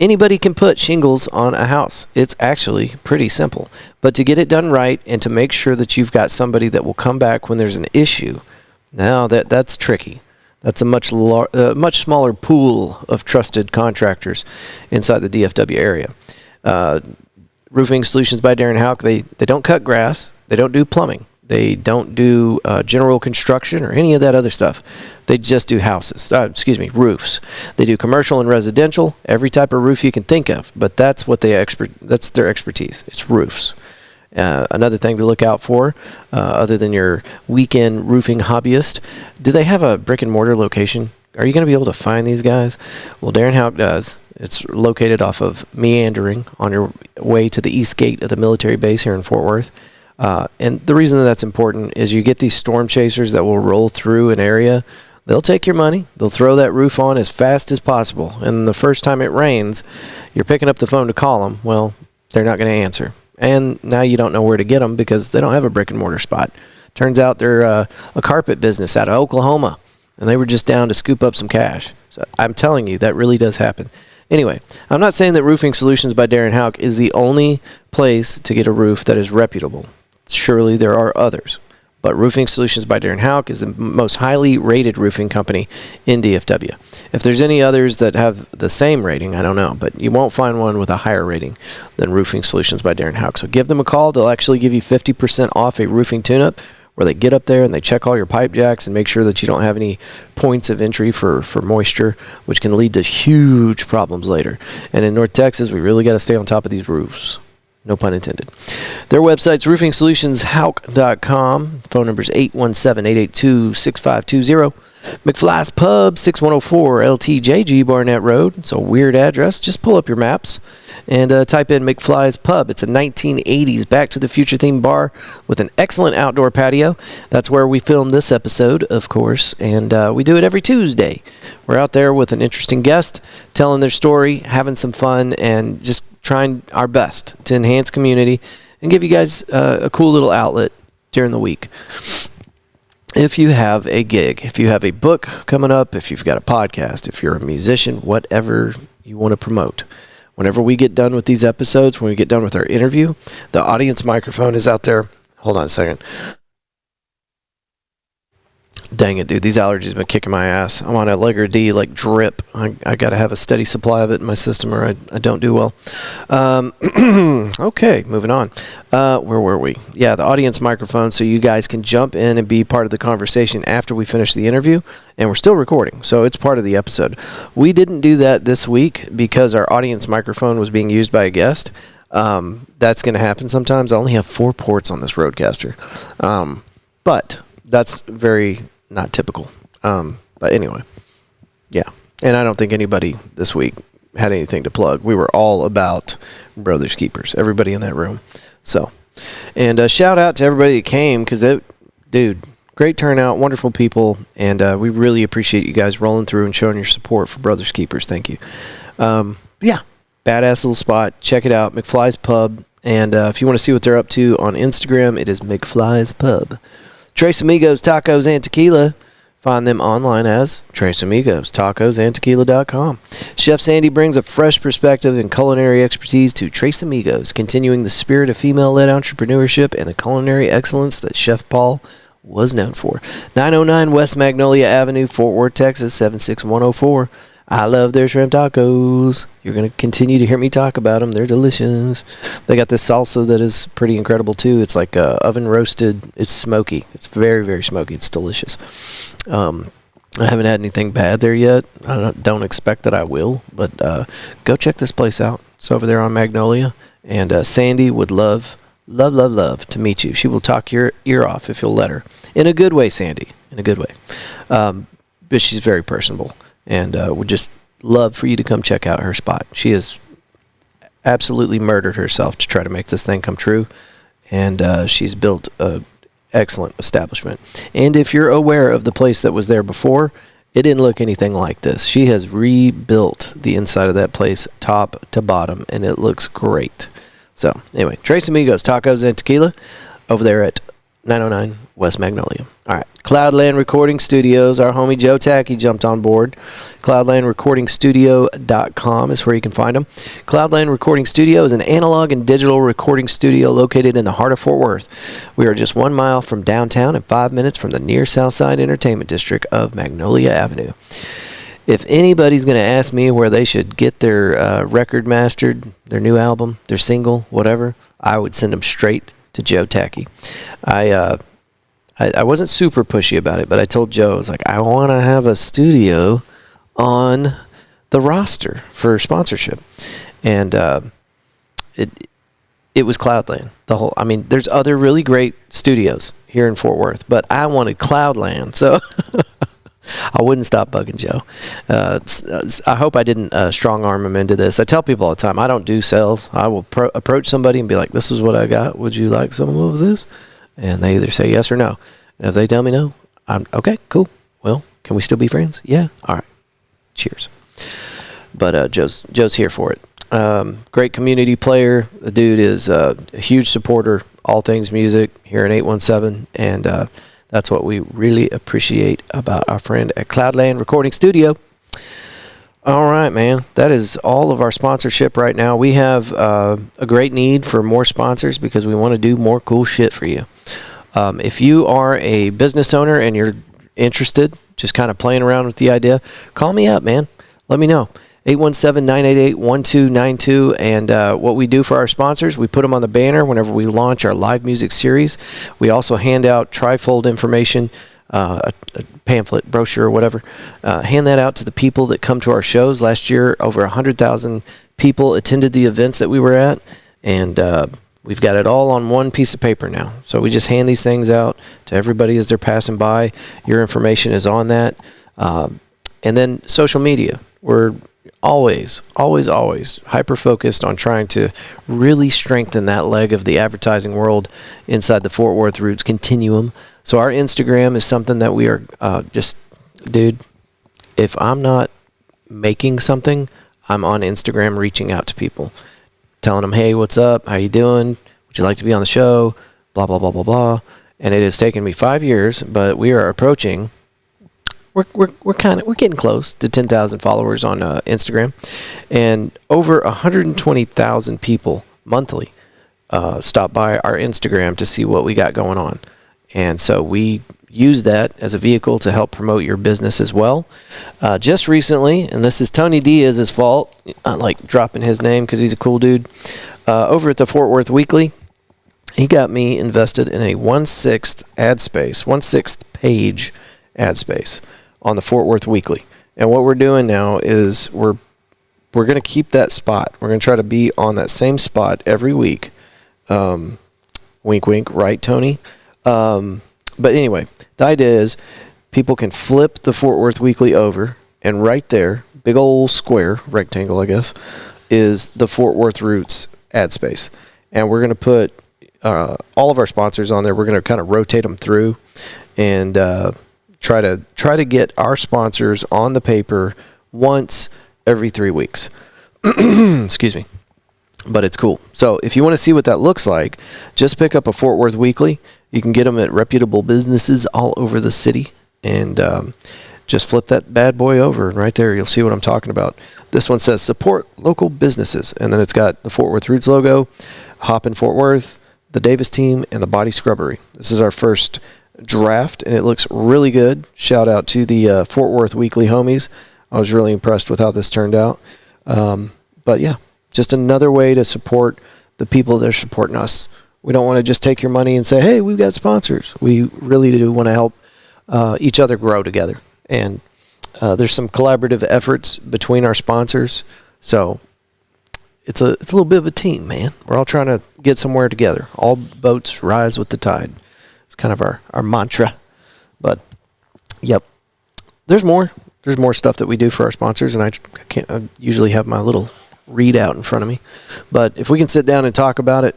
Anybody can put shingles on a house. It's actually pretty simple. But to get it done right and to make sure that you've got somebody that will come back when there's an issue, now that's tricky. That's a much smaller pool of trusted contractors inside the DFW area. Roofing Solutions by Darren Houck, they don't cut grass. They don't do plumbing. They don't do general construction or any of that other stuff. They just do roofs. They do commercial and residential, every type of roof you can think of. But that's that's their expertise. It's roofs. Another thing to look out for, other than your weekend roofing hobbyist, do they have a brick and mortar location? Are you going to be able to find these guys? Well, Darren Houck does. It's located off of Meandering on your way to the east gate of the military base here in Fort Worth. And the reason that's important is you get these storm chasers that will roll through an area. They'll take your money. They'll throw that roof on as fast as possible. And the first time it rains, you're picking up the phone to call them. Well, they're not going to answer. And now you don't know where to get them because they don't have a brick and mortar spot. Turns out they're a carpet business out of Oklahoma. And they were just down to scoop up some cash. So I'm telling you, that really does happen. Anyway, I'm not saying that Roofing Solutions by Darren Houck is the only place to get a roof that is reputable. Surely there are others. But Roofing Solutions by Darren Houck is the most highly rated roofing company in DFW. If there's any others that have the same rating, I don't know. But you won't find one with a higher rating than Roofing Solutions by Darren Houck. So give them a call. They'll actually give you 50% off a roofing tune-up where they get up there and they check all your pipe jacks and make sure that you don't have any points of entry for moisture, which can lead to huge problems later. And in North Texas, we really got to stay on top of these roofs. No pun intended. Their website's roofingsolutionsHouck.com. Phone number is 817-882-6520. McFly's Pub, 6104 LTJG Barnett Road. It's a weird address. Just pull up your maps and type in McFly's Pub. It's a 1980s Back to the Future themed bar with an excellent outdoor patio. That's where we filmed this episode, of course, and we do it every Tuesday. We're out there with an interesting guest, telling their story, having some fun, and just trying our best to enhance community and give you guys a cool little outlet during the week. if you have a gig, if you have a book coming up, if you've got a podcast, if you're a musician, whatever you want to promote. Whenever we get done with these episodes, when we get done with our interview, the audience microphone is out there. Hold on a second. Dang it, dude. These allergies have been kicking my ass. I'm on a Allegra D, like, drip. I got to have a steady supply of it in my system or I don't do well. Okay, moving on. Where were we? Yeah, the audience microphone, so you guys can jump in and be part of the conversation after we finish the interview. And we're still recording, so it's part of the episode. We didn't do that this week because our audience microphone was being used by a guest. That's going to happen sometimes. I only have 4 ports on this Rodecaster. But that's very not typical. But anyway, yeah. And I don't think anybody this week had anything to plug. We were all about Brothers Keepers, everybody in that room. So, and shout out to everybody that came because, dude, great turnout, wonderful people, and we really appreciate you guys rolling through and showing your support for Brothers Keepers. Thank you. Yeah, badass little spot. Check it out, McFly's Pub. And if you want to see what they're up to on Instagram, it is McFly's Pub. Tres Amigos Tacos and Tequila. Find them online as Tres Amigos Tacos and Tequila.com. Chef Sandy brings a fresh perspective and culinary expertise to Tres Amigos, continuing the spirit of female-led entrepreneurship and the culinary excellence that Chef Paul was known for. 909 West Magnolia Avenue, Fort Worth, Texas, 76104. I love their shrimp tacos. You're going to continue to hear me talk about them. They're delicious. They got this salsa that is pretty incredible, too. It's like oven roasted. It's smoky. It's very, very smoky. It's delicious. I haven't had anything bad there yet. I don't expect that I will. But go check this place out. It's over there on Magnolia. And Sandy would love to meet you. She will talk your ear off if you'll let her. In a good way, Sandy. In a good way. But she's very personable. And would just love for you to come check out her spot. She has absolutely murdered herself to try to make this thing come true. And she's built an excellent establishment. And if you're aware of the place that was there before, it didn't look anything like this. She has rebuilt the inside of that place top to bottom, and it looks great. So, anyway, Tres Amigos Tacos and Tequila over there at 909 West Magnolia. All right. Cloudland Recording Studios. Our homie Joe Tacky jumped on board. CloudlandRecordingStudio.com is where you can find them. Cloudland Recording Studio is an analog and digital recording studio located in the heart of Fort Worth. We are just 1 mile from downtown and 5 minutes from the near Southside Entertainment District of Magnolia Avenue. If anybody's going to ask me where they should get their record mastered, their new album, their single, whatever, I would send them straight to Joe Tacky. I wasn't super pushy about it, but I told Joe, I was like, I want to have a studio on the roster for sponsorship. And it was Cloudland. There's other really great studios here in Fort Worth, but I wanted Cloudland, so I wouldn't stop bugging Joe. I hope I didn't strong arm him into this. I tell people all the time, I don't do sales. I will approach somebody and be like, this is what I got. Would you like some of this? And they either say yes or no. And if they tell me no, I'm okay, cool. Well, can we still be friends? Yeah. All right. Cheers. But Joe's here for it. Great community player. The dude is a huge supporter, all things music here in 817. And that's what we really appreciate about our friend at Cloudland Recording Studio. All right, man. That is all of our sponsorship right now. We have a great need for more sponsors because we want to do more cool shit for you. If you are a business owner and you're interested, just kind of playing around with the idea, call me up, man. Let me know. 817-988-1292. And what we do for our sponsors, we put them on the banner whenever we launch our live music series. We also hand out trifold information, a pamphlet, brochure, or whatever. Hand that out to the people that come to our shows. Last year, over 100,000 people attended the events that we were at. And we've got it all on one piece of paper now. So we just hand these things out to everybody as they're passing by. Your information is on that. And then social media. We're always hyper-focused on trying to really strengthen that leg of the advertising world inside the Fort Worth Roots continuum. So our Instagram is something that we are dude, if I'm not making something, I'm on Instagram reaching out to people, telling them, hey, what's up? How you doing? Would you like to be on the show? Blah, blah, blah, blah, blah. and it has taken me 5 years, but we are approaching. We're getting close to 10,000 followers on Instagram, and over 120,000 people monthly stop by our Instagram to see what we got going on, and so we use that as a vehicle to help promote your business as well. Just recently, and this is Tony Diaz's fault, I like dropping his name because he's a cool dude. Over at the Fort Worth Weekly, he got me invested in a 1/6 page ad space on the Fort Worth Weekly. And what we're doing now is we're going to keep that spot. We're going to try to be on that same spot every week. Wink, wink, right, Tony? But anyway, the idea is people can flip the Fort Worth Weekly over, and right there, big old square, rectangle, I guess, is the Fort Worth Roots ad space. And we're going to put all of our sponsors on there. We're going to kind of rotate them through and try to get our sponsors on the paper once every 3 weeks. Excuse me. But it's cool. So if you want to see what that looks like, just pick up a Fort Worth Weekly. You can get them at reputable businesses all over the city, and just flip that bad boy over, and right there you'll see what I'm talking about. This one says support local businesses, and then it's got the Fort Worth Roots logo, Hop in Fort Worth, the Davis team, and the Body Scrubbery. This is our first draft, and it looks really good. Shout out to the Fort Worth Weekly homies. I was really impressed with how this turned out. But yeah, just another way to support the people that are supporting us. We don't want to just take your money and say, hey, we've got sponsors. We really do want to help each other grow together. And there's some collaborative efforts between our sponsors. So it's a little bit of a team, man. We're all trying to get somewhere together. All boats rise with the tide. It's kind of our mantra. But, yep, there's more. There's more stuff that we do for our sponsors, and I usually have my little readout in front of me. But if we can sit down and talk about it,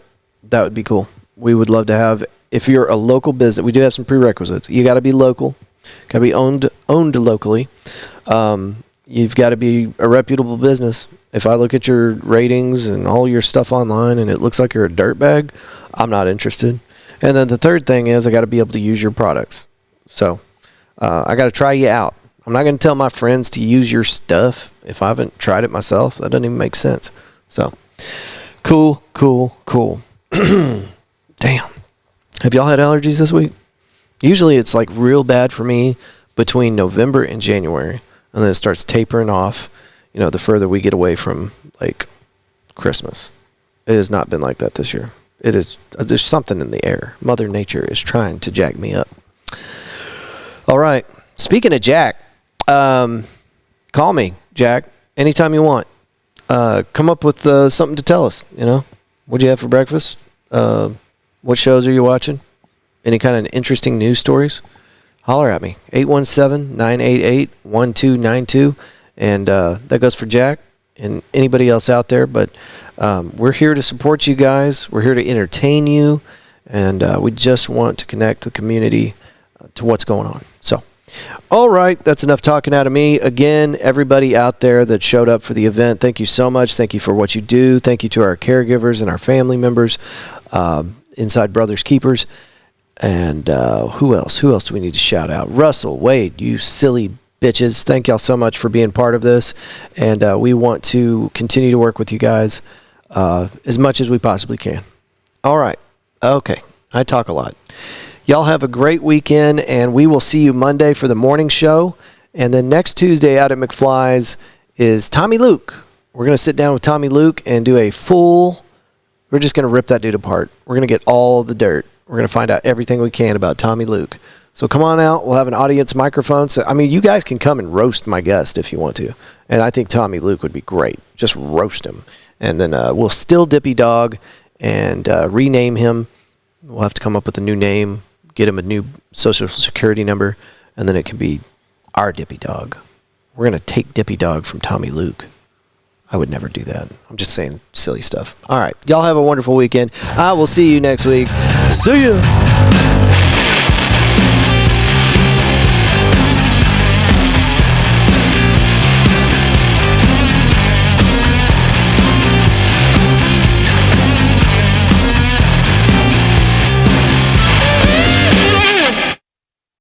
that would be cool. We would love to have, if you're a local business, we do have some prerequisites. You got to be local, got to be owned locally. You've got to be a reputable business. If I look at your ratings and all your stuff online and it looks like you're a dirtbag, I'm not interested. And then the third thing is I got to be able to use your products. So I got to try you out. I'm not going to tell my friends to use your stuff if I haven't tried it myself. That doesn't even make sense. So, cool. Damn. Have y'all had allergies this week? Usually it's like real bad for me between November and January. And then it starts tapering off, the further we get away from, like, Christmas. It has not been like that this year. It is. There's something in the air. Mother Nature is trying to jack me up. All right. Speaking of Jack, call me, Jack, anytime you want. Come up with something to tell us, What'd you have for breakfast? What shows are you watching? Any kind of interesting news stories? Holler at me, 817-988-1292. And that goes for Jack and anybody else out there. But we're here to support you guys. We're here to entertain you. And we just want to connect the community to what's going on. So, all right, that's enough talking out of me. Again, everybody out there that showed up for the event, thank you so much. Thank you for what you do. Thank you to our caregivers and our family members, Inside Brothers Keepers. And who else? Who else do we need to shout out? Russell, Wade, you silly bitches. Thank y'all so much for being part of this. And we want to continue to work with you guys as much as we possibly can. All right. Okay. I talk a lot. Y'all have a great weekend, and we will see you Monday for the morning show. And then next Tuesday out at McFly's is Tommy Luke. We're going to sit down with Tommy Luke and do a full, we're just going to rip that dude apart. We're going to get all the dirt. We're going to find out everything we can about Tommy Luke. So come on out. We'll have an audience microphone. So, you guys can come and roast my guest if you want to. And I think Tommy Luke would be great. Just roast him. And then we'll still Dippy Dog and rename him. We'll have to come up with a new name, get him a new social security number, and then it can be our Dippy Dog. We're going to take Dippy Dog from Tommy Luke. I would never do that. I'm just saying silly stuff. All right. Y'all have a wonderful weekend. I will see you next week. See ya.